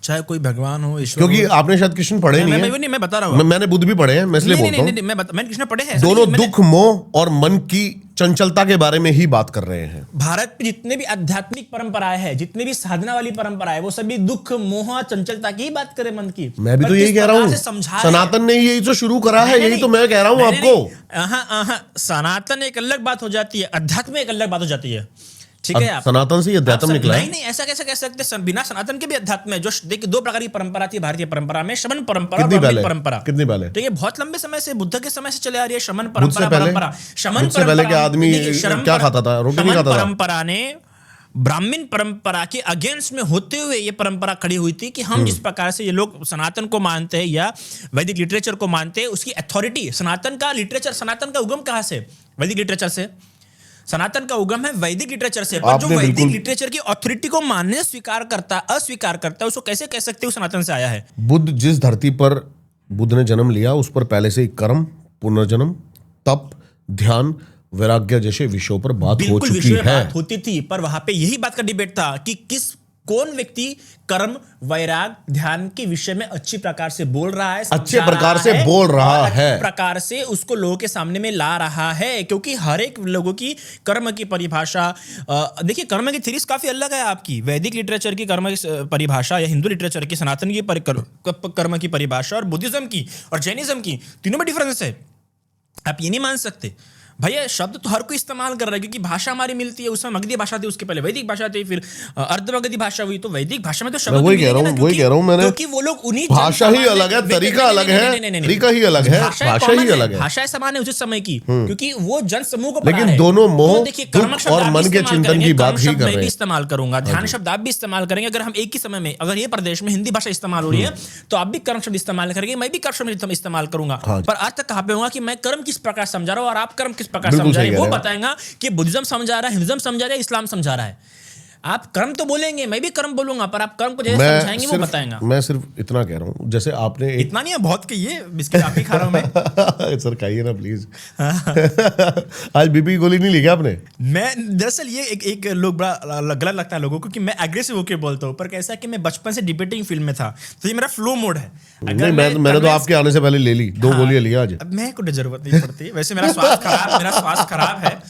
चाहे कोई भगवान हो, ईश्वर, क्योंकि आपने शायद कृष्ण पढ़े नहीं है। मैं बता रहा हूँ, मैंने बुद्ध भी पढ़े हैं, मैं इसलिए बोलता हूँ। मैंने कृष्ण पढ़े हैं। दोनों दुख, मोह और मन की चंचलता के बारे में ही बात कर रहे हैं। भारत में जितने भी आध्यात्मिक परंपराएं हैं, जितने भी साधना वाली परंपराएं, वो सभी दुख, मोह, चंचलता की ही बात करें, मन की। मैं भी तो यही कह रहा हूँ, सनातन ने यही तो शुरू करा है, यही तो मैं कह रहा हूँ आपको। सनातन एक अलग बात हो जाती है, अध्यात्म एक अलग बात हो जाती है। ठीक है आप सनातन से ही अध्यात्म निकला है। नहीं नहीं, ऐसा कैसे कह सकते हैं? बिना सनातन के भी अध्यात्म है। जो देखिए, दो प्रकार की परंपरा थी भारतीय परंपरा में, शमन परंपरा और कितनी ब्राह्मण पहले? परंपरा। कितनी पहले? तो ये बहुत लंबे समय से, बुद्ध के समय से चले आ रही है शमन बुद्ध से परंपरा। पहले? शमन बुद्ध से पहले के आदमी क्या खाता था? रोटी नहीं खाता था? परंपरा ने ब्राह्मण परंपरा के अगेंस्ट में होते हुए ये परंपरा खड़ी हुई थी कि हम जिस प्रकार से ये लोग सनातन को मानते हैं या वैदिक लिटरेचर को मानते हैं, उसकी अथॉरिटी, सनातन का लिटरेचर, सनातन का उगम कहाँ से? वैदिक लिटरेचर से। सनातन का उगम है वैदिक लिटरेचर से। पर जो आपने वैदिक बिल्कुल- लिटरेचर की अथॉरिटी को मानने स्वीकार करता, अस्वीकार करता है, उसको कैसे कह सकते हो सनातन से आया है? बुद्ध जिस धरती पर बुद्ध ने जन्म लिया उस पर पहले से ही कर्म, पुनर्जन्म, तप, ध्यान, वैराग्य जैसे विषयों पर बात हो बिल्कुल चुकी विषय में है। बात होती थी, पर वहां पे यही बात का डिबेट था कि कौन व्यक्ति कर्म, वैराग, ध्यान के विषय में अच्छी प्रकार से बोल रहा है, अच्छे समझा प्रकार रहा से है बोल रहा और अच्छे है। प्रकार से उसको लोगों के सामने में ला रहा है। क्योंकि हर एक लोगों की कर्म की परिभाषा, देखिए कर्म की थ्योरीज काफी अलग है आपकी। वैदिक लिटरेचर की कर्म की परिभाषा या हिंदू लिटरेचर की, सनातन की कर्म की परिभाषा और बुद्धिज्म की और जैनिज्म की, तीनों में डिफरेंस है। आप ये नहीं मान सकते। भैया शब्द तो हर कोई इस्तेमाल कर रहा है, क्योंकि भाषा हमारी मिलती है। उसमें मगधी भाषा थी, उसके पहले वैदिक भाषा थी, फिर अर्धमगधी भाषा हुई। तो वैदिक भाषा में तो शब्द वही कह रहा हूँ, वही कह रहा हूँ मैंने। क्योंकि वो लोग उन्हीं भाषा ही अलग है, तरीका अलग है, तरीका ही अलग है, भाषा ही अलग है। भाषाएं समान है उस समय की, क्योंकि वो जन समूह को लेकिन पढ़ा है। दोनों मोह, तो देखिए, कर्म दुख शब्द और आप मन भी के इस्तेमाल चिंतन करेंगे, की कर्म बात ही शब्द कर मैं रहे भी हैं। इस्तेमाल करूंगा, ध्यान शब्द आप भी इस्तेमाल करेंगे। अगर हम एक ही समय में, अगर ये प्रदेश में हिंदी भाषा इस्तेमाल हो रही है, तो आप भी कर्म शब्द इस्तेमाल करेंगे, मैं भी कर्म शब्द इस्तेमाल करूंगा। हाँ। पर अर्थ कहाँ पे होगा कि मैं कर्म किस प्रकार समझा रहा हूँ और आप कर्म किस प्रकार बिल्कुल समझा रहे सही हैं, वो कह रहे हैं। बताएगा कि बुद्धिज्म समझा रहा है, हिंदुइज्म समझा रहा है, इस्लाम समझा रहा है। आप कर्म तो बोलेंगे, मैं भी कर्म बोलूंगा, पर आप कर्म को जैसे समझाएंगे वो बताएगा। मैं सिर्फ इतना कह रहा हूँ, जैसे आपने एक इतना नहीं है, बहुत कहिए, बिस्किट आप ही खा रहा हूं मैं। सर खाइए ना प्लीज। आज बीपी की गोली नहीं ली क्या आपने? मैं दरअसल ये एक लोग बड़ा गलत लगता है लोगों को कि मैं एग्रेसिव होकर बोलता हूँ, पर कैसा है कि मैं बचपन से डिबेटिंग फील्ड में था, तो ये मेरा फ्लो मोड है। नहीं, मैंने तो आपके आने से पहले ले ली, 2 गोलियां लिया आज। अब मैं को जरूरत नहीं पड़ती। वैसे मेरा स्वास्थ्य खराब है।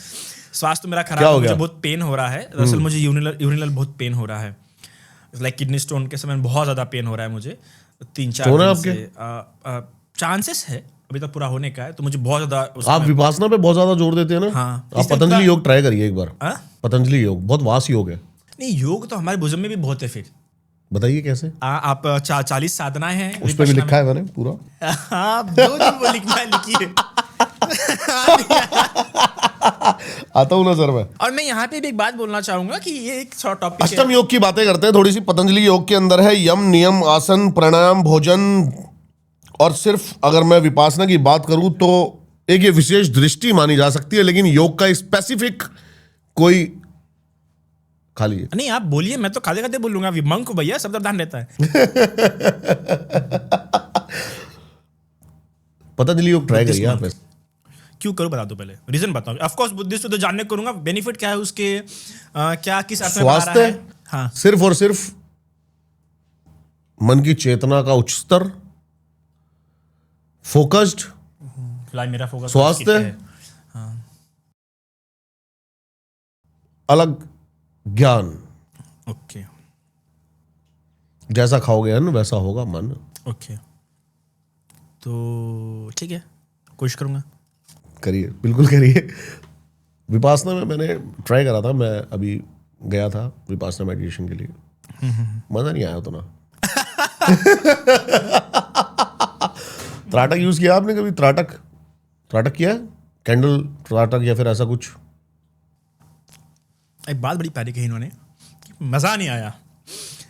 स्वास्थ्य तो मेरा खराब क्या है, हो मुझे गया? बहुत पेन हो रहा है। दरअसल मुझे यूरिनल बहुत पेन हो रहा है। लाइक किडनी स्टोन के समय बहुत ज्यादा पेन हो रहा है मुझे 3-4 स्टोन है दिन से। चांसेस है अभी तक पूरा होने का है, तो मुझे बहुत ज्यादा आप विपासना पे बहुत ज्यादा जोर देते हैं ना। हाँ। आप इससे पतंजलि थोड़ा- योग ट्राई करिए एक बार। हाँ? पतंजलि योग बहुत वास योग है। नहीं, योग तो हमारे भुजम में भी बहुत है। फिर बताइए कैसे? आप 40 साधनाएं हैं उस पर भी लिखा है मैंने पूरा। आप 2 दिन वो लिखना है, लिखिए। आता हूँ ना सर मैं। और मैं यहाँ पे भी एक बात बोलना चाहूंगा कि ये एक शॉर्ट टॉपिक है। अष्टम योग की बातें करते हैं थोड़ी सी। पतंजलि योग के अंदर है यम, नियम, आसन, प्राणायाम, भोजन। और सिर्फ अगर मैं विपासना की बात करूं तो एक ये विशेष दृष्टि मानी जा सकती है, लेकिन योग का स्पेसिफिक कोई खा लीजिए। नहीं, आप बोलिए, मैं तो खाते खाते बोलूंगा। मंक भैया शब्दावधान रहता है। पतंजलि योग ट्राई करिए आप। क्यों करूं बता दो, पहले रीजन बताओ। ऑफ कोर्स बुद्धिस्ट तो जानने करूंगा, बेनिफिट क्या है उसके, क्या किस अर्थ में बता रहा है। स्वास्थ्य, हाँ, सिर्फ और सिर्फ मन की चेतना का उच्च स्तर, फोकस्ड, फिलहाल मेरा फोकस स्वास्थ्य, है। अलग ज्ञान। ओके जैसा खाओगे अन्न वैसा होगा मन। ओके, तो ठीक है, कोशिश करूंगा। करिए, बिल्कुल करिए। विपासना में मैंने ट्राई करा था, मैं अभी गया था विपासना मेडिटेशन के लिए। मजा नहीं आया उतना। त्राटक यूज किया आपने कभी? त्राटक किया है? कैंडल त्राटक या फिर ऐसा कुछ? एक बात बड़ी प्यारी कही इन्होंने कि मजा नहीं आया।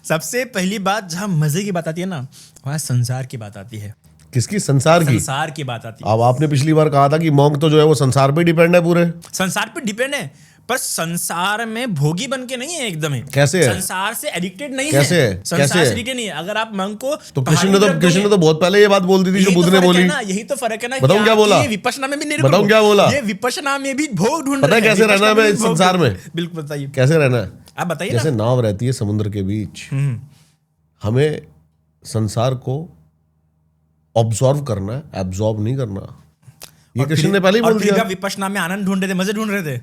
सबसे पहली बात जहां मजे की बात आती है ना, वहां संसार की बात आती है। किसकी? संसार की। संसार की बात आती है। अब आपने पिछली बार कहा था कि मॉन्क तो जो है वो संसार पे डिपेंड है पूरे। संसार पे डिपेंड है, पर संसार में भोगी बन के नहीं है एकदम ही। कैसे है? संसार से एडिक्टेड नहीं कैसे है। है? संसार कैसे से है? एडिक्टेड नहीं है। अगर आप मंक को तो कृष्ण ने तो बहुत पहले ये बात बोल दी थी जो बुद्ध ने बोली। यही तो फर्क है ना। बताऊं क्या बोला? ये विपश्यना में भी नहीं, बताऊं क्या बोला? ये विपश्यना में भी भोग ढूंढ पता रहे है हैं। कैसे रहना है विपश्यना मैं भी इस भोग संसार में? बिल्कुल बताइए, कैसे रहना है? आप बताइए जैसे ना। नाव रहती है समुद्र के बीच, हमें संसार को ऑब्जॉर्व करना है, एब्जॉर्ब नहीं करना। ये कृष्ण ने पहले ही बोल दिया। विपश्यना में आनंद ढूंढ रहे थे, मजे ढूंढ रहे थे।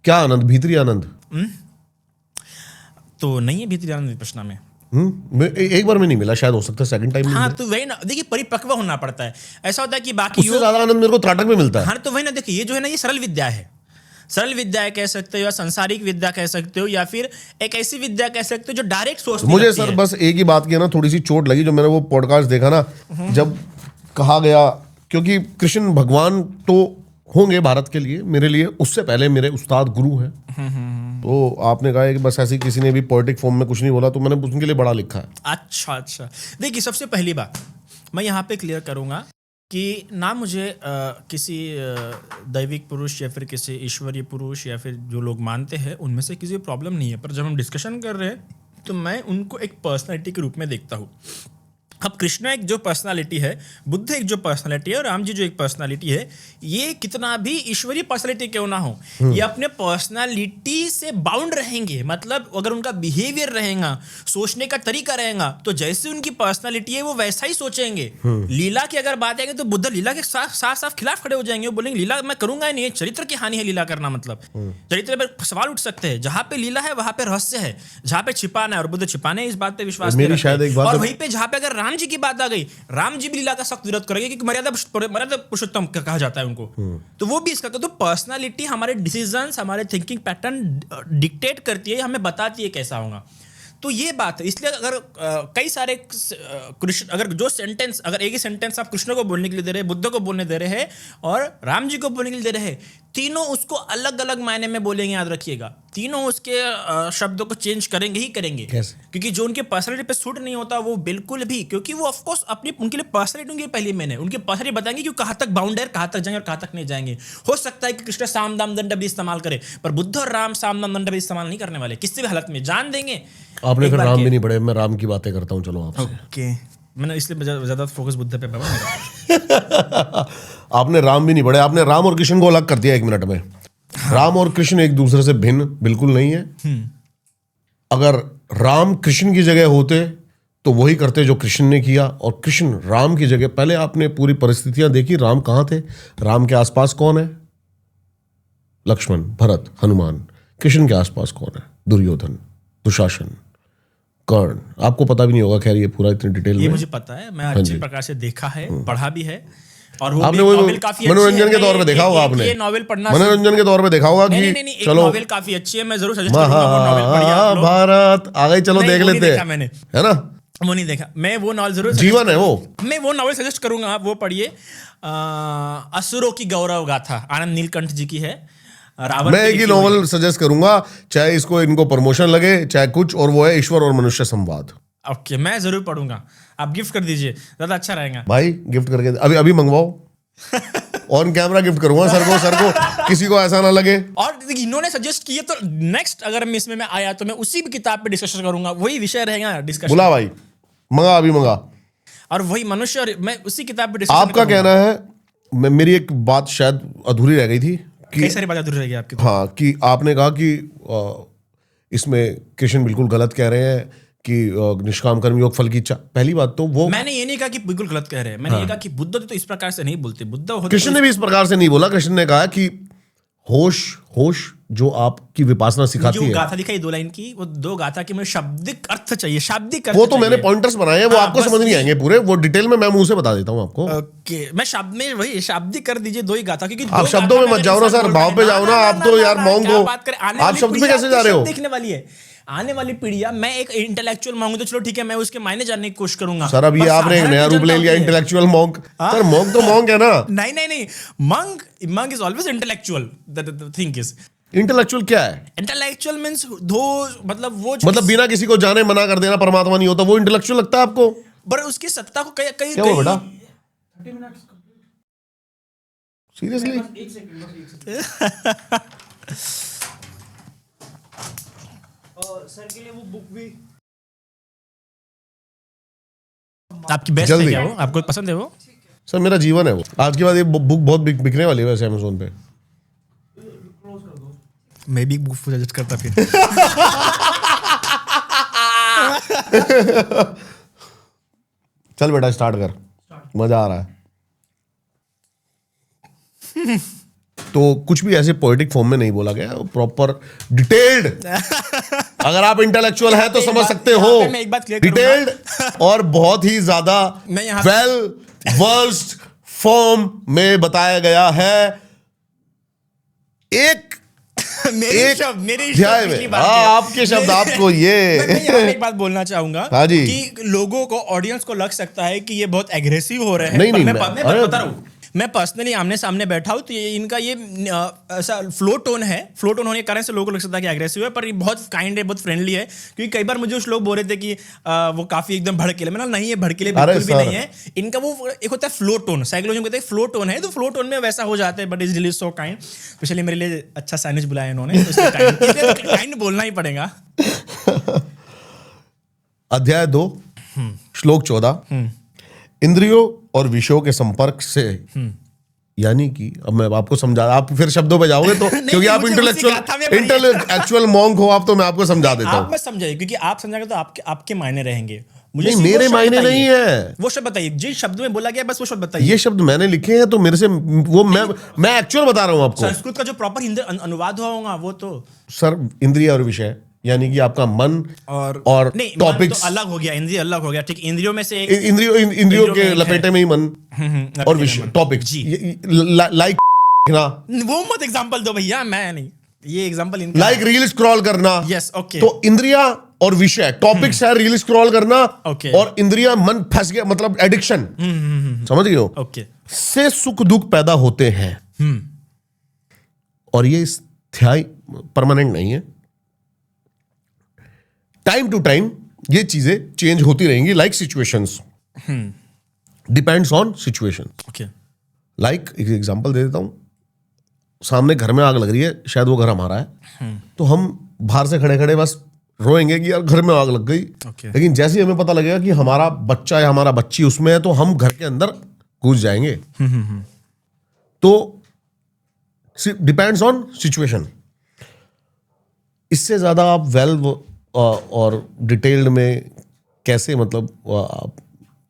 क्या आनंद? भीतरी आनंद। तो नहीं है भीतरी आनंद विपश्यना में। एक बार में नहीं मिला, शायद हो सकता है सेकंड टाइम हाँ, मिले। तो वही ना, देखिए परिपक्व होना पड़ता है। ऐसा होता है कि बाकी उससे ज्यादा आनंद मेरे को त्राटक में मिलता है। हाँ, तो वही ना, देखिए ये जो है ना, ये सरल विद्या है। सरल विद्या कह सकते हो या संसारिक विद्या कह सकते हो या फिर एक ऐसी विद्या कह सकते हो जो डायरेक्ट सोचती मुझे रहती सर है। बस एक ही बात की है ना, थोड़ी सी चोट लगी जो मैंने वो पॉडकास्ट देखा ना, जब कहा गया, क्योंकि कृष्ण भगवान तो होंगे भारत के लिए, मेरे लिए उससे पहले मेरे उस्ताद गुरु हैं, तो आपने कहा है कि बस ऐसे किसी ने भी पोएटिक फॉर्म में कुछ नहीं बोला, तो मैंने उनके लिए बड़ा लिखा है। अच्छा, देखिए सबसे पहली बात मैं यहाँ पे क्लियर करूँगा कि ना मुझे किसी दैविक पुरुष या फिर किसी ईश्वरीय पुरुष या फिर जो लोग मानते हैं उनमें से किसी प्रॉब्लम नहीं है, पर जब हम डिस्कशन कर रहे हैं तो मैं उनको एक पर्सनैलिटी के रूप में देखता हूँ। अब कृष्ण एक जो पर्सनालिटी है, बुद्ध एक जो पर्सनालिटी है और राम जी जो एक पर्सनालिटी है, ये कितना भी ईश्वरीय पर्सनालिटी क्यों ना हो, ये अपने पर्सनालिटी से बाउंड रहेंगे। मतलब अगर उनका बिहेवियर रहेगा, सोचने का तरीका रहेगा, तो जैसे उनकी पर्सनालिटी है वो वैसा ही सोचेंगे। लीला की अगर बात आएगी तो बुद्ध लीला के साफ खिलाफ खड़े हो जाएंगे, वो बोलेंगे लीला मैं करूंगा ही नहीं, चरित्र की हानि है लीला करना। मतलब चरित्र पर सवाल उठ सकते हैं, जहां पे लीला है वहां पे रहस्य है, जहां पे छिपाना है, और बुद्ध छिपाने इस बात पे विश्वास नहीं रखते। और वहीं पे जहां पे अगर राम जी की बात आ गई, राम जी भी लीला का सख्त विरोध करेंगे क्योंकि मर्यादा पुरुषोत्तम कहा जाता है उनको, तो वो भी इसका। तो पर्सनालिटी हमारे डिसीजंस, हमारे थिंकिंग पैटर्न डिक्टेट करती है, हमें बताती है कैसा होगा। तो ये बात है। इसलिए अगर कई सारे कृष्ण, अगर जो सेंटेंस, अगर एक ही सेंटेंस आप कृष्ण को बोलने के लिए दे रहे हैं, बुद्ध को बोलने दे रहे हैं और राम जी को बोलने के लिए दे रहे हैं, तीनों उसको अलग अलग मायने में बोलेंगे, याद रखिएगा। तीनों उसके शब्दों को चेंज करेंगे ही करेंगे। क्योंकि जो उनके पर्सनैलिटी पे सूट नहीं होता वो बिल्कुल भी, क्योंकि वो ऑफकोर्स अपनी उनके लिए पर्सनैलिटी, उनकी पहली मैंने उनकी पर्सनैलिटी बताएंगे कि कहाँ तक बाउंड है, कहाँ तक जाएंगे और कहाँ तक नहीं जाएंगे। हो सकता है कि कृष्ण साम दाम दंड भी इस्तेमाल करे, पर बुद्ध और राम साम दाम दंड भी इस्तेमाल नहीं करने वाले, किसी भी हालत में जान देंगे। आपने फिर राम भी नहीं पढ़े, मैं राम की बातें करता हूँ, चलो आपसे। ओके, मैंने इसलिए ज्यादा फोकस बुद्ध पे मेरा। आपने राम भी नहीं पढ़े, आपने राम और कृष्ण को अलग कर दिया 1 मिनट में। राम और कृष्ण एक दूसरे से भिन्न बिल्कुल नहीं है। अगर राम कृष्ण की जगह होते तो वही करते जो कृष्ण ने किया, और कृष्ण राम की जगह, पहले आपने पूरी परिस्थितियां देखी, राम कहां थे, राम के आसपास कौन है, लक्ष्मण, भरत, हनुमान। कृष्ण के आसपास कौन है, दुर्योधन, दुशासन, कर्ण। आपको पता भी नहीं होगा, खैर ये पूरा इतनी डिटेल ये में मुझे पता है, मैं अच्छे प्रकार से देखा है, पढ़ा भी है। और वो आपने भी वो नॉवेल काफी मनोरंजन के तौर पे देखा होगा, आपने ये नॉवेल पढ़ना मनोरंजन के तौर पे देखा होगा कि नहीं, चलो नॉवेल काफी अच्छी है, मैं जरूर सजेस्ट करूंगा वो नॉवेल पढ़िए आप लोग। भारत आ गई, चलो नहीं, देख वो नहीं लेते देखा हैं, मैंने। है ना, वो नहीं देखा मैं, वो नॉवेल जरूर जीवन है वो। मैं वो नॉवेल सजेस्ट करूंगा, आप वो पढ़िए। असुरों की गौरव गाथा, आनंद नीलकंठ जी की है। रावण मैं की एक ही लिखी हुई नॉवल सजेस्ट करूंगा, चाहे इसको इनको प्रमोशन लगे चाहे कुछ, और वो है ईश्वर और मनुष्य संवाद। ओके, मैं जरूर पढ़ूंगा, आप गिफ्ट कर दीजिए, ज्यादा अच्छा रहेगा। भाई गिफ्ट करके अभी अभी मंगवाओ, ऑन कैमरा गिफ्ट करूंगा सर को किसी को ऐसा ना लगे। और देखिए, इन्होंने सजेस्ट किए तो नेक्स्ट अगर मैं इसमें मैं आया तो मैं उसी भी किताब पे डिस्कशन करूंगा, वही विषय रहेगा डिस्कशन। बुला भाई, मंगा अभी मंगा। और वही मनुष्य, और मैं उसी किताब पे डिस्कशन आपका कहना है, मेरी एक बात शायद अधूरी रह गई थी कि कई सारी बातें अधूरी रह गई आपकी। हाँ, कि आपने कहा कि इसमें कृष्ण बिल्कुल गलत कह रहे हैं कि निष्काम कर्म योग फल की इच्छा। पहली बात तो वो, मैंने ये नहीं कहा कि बिल्कुल गलत कह रहे हैं, मैंने ये कहा कि बुद्ध तो इस प्रकार से नहीं बोलते, बुद्ध होते कृष्ण ने भी इस प्रकार से नहीं बोला। कृष्ण ने कहा कि होश जो आपकी विपासना सिखाती जो है, गाथा दिखाई 2 लाइन की, वो 2 गाथा की मुझे शाब्दिक अर्थ चाहिए, शाब्दिक अर्थ वो तो मैंने चाहिए। पॉइंटर्स बनाए हैं, वो हाँ, आपको बस समझ नहीं आएंगे पूरे, वो डिटेल में मैं मुंह से बता देता हूँ आपको। ओके, मैं शब्द में वही शाब्दिक कर दीजिए 2 ही गाथा, क्योंकि आप शब्दों में मत जाओ ना सर, भाव पे जाओ ना, आप तो यार मौंग हो, आप शब्द में कैसे जा रहे हो? देखने वाली है आने वाली पीढ़ियां, मैं एक इंटेलेक्चुअल मांगू तो चलो ठीक है, मैं उसके मायने जानने की कोशिश करूंगा। सर अब ये आपने एक नया रूप ले लिया, इंटेलेक्चुअल मॉन्क। सर मॉन्क तो मॉन्क है ना। नहीं, मंग is always intellectual. The thing is, intellectual क्या है? इंटेलेक्चुअल मींस दो, मतलब बिना किसी को जाने मना कर देना परमात्मा नहीं होता, वो इंटेलेक्चुअल लगता है आपको? पर उसकी सत्ता को कई क्या हुआ बेटा? 30 मिनट्स सीरियसली? 1 सेकंड और सर के लिए वो बुक भी आपकी बेस्ट है क्या? वो आपको पसंद है वो? सर मेरा जीवन है वो। आज के बाद ये बुक बहुत बिकने वाली है वैसे अमेज़न पे। मैं भी बुक सजेस्ट करता फिर। चल बेटा स्टार्ट कर, मजा आ रहा है। तो कुछ भी ऐसे पोएटिक फॉर्म में नहीं बोला गया, प्रॉपर डिटेल्ड। अगर आप इंटेलेक्चुअल हैं तो समझ सकते हो, मैं एक बात क्लियर करूंगा। डिटेल्ड और बहुत ही ज्यादा मैं यहाँ वेल वर्स्ड फॉर्म में बताया गया है। एक मेरे एक शब्द, मेरे अध्याय शब्द पिछली में बार के। आपके शब्द आपको ये मैं यहाँ पे एक बात बोलना चाहूंगा हाँ जी। कि लोगों को, ऑडियंस को लग सकता है कि ये बहुत एग्रेसिव हो रहे हैं। नहीं, पर नहीं, मैं अरे- बता रहा हूँ, मैं पर्सनली आमने सामने बैठा हूँ तो ये इनका ये ऐसा फ्लो टोन है, फ्लो टोन होने के कारण से लोगों को लग सकता है कि एग्रेसिव है, पर ये बहुत काइंड है, बहुत फ्रेंडली है। क्योंकि कई बार मुझे उस लोग बोल रहे थे कि वो काफी एकदम भड़कीले, मैंने नहीं, ये भड़कीले अरे बिल्कुल भी सर। नहीं है। इनका वो एक होता है फ्लो टोन, साइकोलॉजी में कहते हैं फ्लो टोन है, तो फ्लो टोन में वैसा हो जाते हैं। But is really so kind, specially मेरे लिए अच्छा साइनेज बुलाया इन्होंने, तो काइंड बोलना ही पड़ेगा। अध्याय 2 श्लोक 14 इंद्रियों और विषयों के संपर्क से, यानी कि अब मैं आपको समझा, आप फिर शब्दों पे जाओगे तो क्योंकि आप मुझे उसी गाथा में इंटेलेक्चुअल मॉन्क हो आप, तो मैं आपको समझा देता आप हूँ। मत समझाइए, क्योंकि आप समझाएंगे तो आपके मायने रहेंगे। मुझे नहीं, सिर्फ वो मेरे शब्द मायने बताइए। नहीं है। वो शब्द बताइए, जिन शब्दों में बोला गया बस वो शब्द बताइए। ये शब्द मैंने लिखे हैं तो मेरे से वो मैं एक्चुअल बता रहा हूँ आपको। संस्कृत का जो प्रॉपर हिंदी अनुवाद हुआ होगा वो तो, सर इंद्रिय और विषय, यानी कि आपका मन और नहीं, मन टॉपिक्स तो अलग हो गया, इंद्रिय अलग हो गया, ठीक। इंद्रियों में से एक इंद्रियों के में एक लपेटे है। में ही मन और लपेटे विषय में मन। टॉपिक्स, जी। लाइक वो मत एग्जांपल दो भैया, मैं नहीं, ये एग्जांपल इनका लाइक रील स्क्रॉल करना। Yes, okay. तो इंद्रिया और विषय टॉपिक्स है, रील स्क्रॉल करना। ओके। और इंद्रिया मन फंस गया, मतलब एडिक्शन, समझ गए हो, ओके। से सुख दुख पैदा होते हैं। और ये स्थायी परमानेंट नहीं है, टाइम टू टाइम ये चीजें चेंज होती रहेंगी, like situations, depends on situation. Okay. Like एक एग्जांपल दे देता हूं, सामने घर में आग लग रही है, शायद वो घर हमारा है, तो हम बाहर से खड़े खड़े बस रोएंगे कि यार घर में आग लग गई। Okay. लेकिन जैसे ही हमें पता लगेगा कि हमारा बच्चा या हमारा बच्ची उसमें है, तो हम घर के अंदर घुस जाएंगे। तो डिपेंड्स ऑन सिचुएशन। इससे ज्यादा आप वेल और डिटेल्ड में कैसे, मतलब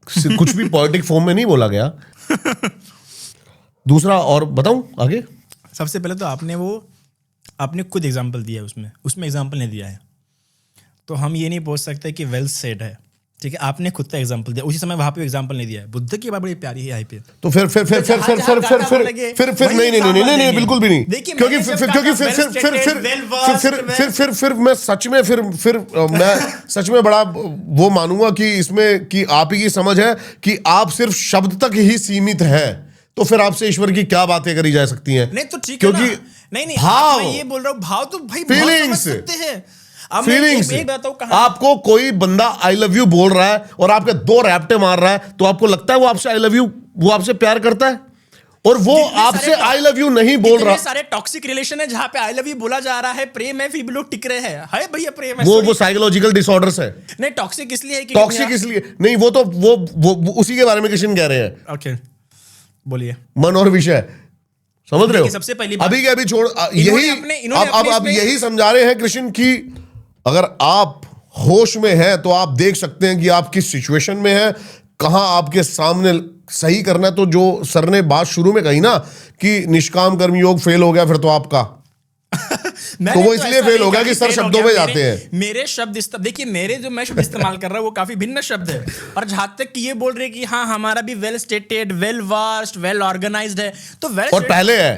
कुछ भी पोएटिक फॉर्म में नहीं बोला गया। दूसरा और बताऊं आगे। सबसे पहले तो आपने खुद एग्जांपल दिया है, उसमें एग्जांपल नहीं दिया है, तो हम ये नहीं बोल सकते कि वेल सेड है, ठीक है। आपने खुद का एग्जांपल दिया, उसी समय वहां पे एग्जांपल नहीं दिया है। बुद्ध की बात बड़ी प्यारी है यहाँ पे। तो फिर नहीं, बिल्कुल भी नहीं। क्योंकि फिर मैं सच में मैं सच में बड़ा वो मानूंगा कि इसमें कि आप ही की समझ है कि आप सिर्फ शब्द तक ही सीमित है, तो फिर आपसे ईश्वर की क्या बातें करी जा सकती हैं? नहीं तो ठीक है ना। क्योंकि नहीं भाव, मैं ये बोल रहा हूँ, भाव तो भाई Feelings. समझ सकते हैं। अब मैं फीलिंग्स, एक बताऊं, कहां आपको कोई बंदा आई लव यू बोल रहा है और आपके 2 रैप्टे मार रहा है, तो आपको लगता है वो आपसे आई लव यू, वो आपसे प्यार करता है? और वो आपसे आई लव यू नहीं बोल रहा। सारे टॉक्सिक रिलेशन है जहां पे आई लव यू बोला जा रहा है, प्रेम है, फिर भी लोग टिक रहे हैं। हाय भैया प्रेम है, वो साइकोलॉजिकल डिसऑर्डर्स है। नहीं टॉक्सिक इसलिए है कि टॉक्सिक इसलिए नहीं, वो तो वो उसी के बारे में कृष्ण कह रहे हैं। ओके, बोलिए। मन और विषय, समझ रहे हो? सबसे पहली बात, अभी के अभी छोड़, यही अब यही समझा रहे हैं कृष्ण की अगर आप होश में हैं तो आप देख सकते हैं कि आप किस सिचुएशन में हैं, कहां आपके सामने सही करना है। तो जो सर ने बात शुरू में कही ना कि निष्काम कर्म योग फेल हो गया, फिर तो आपका तो वो इसलिए फेल हो गया कि सर शब्दों में जाते हैं। मेरे शब्द देखिए, मेरे जो मैं शब्द इस्तेमाल कर रहा हूँ वो काफी भिन्न शब्द है। और जहां तक कि ये बोल रहे कि हाँ हमारा भी well stated, well versed, well organized है, तो वेल और पहले है,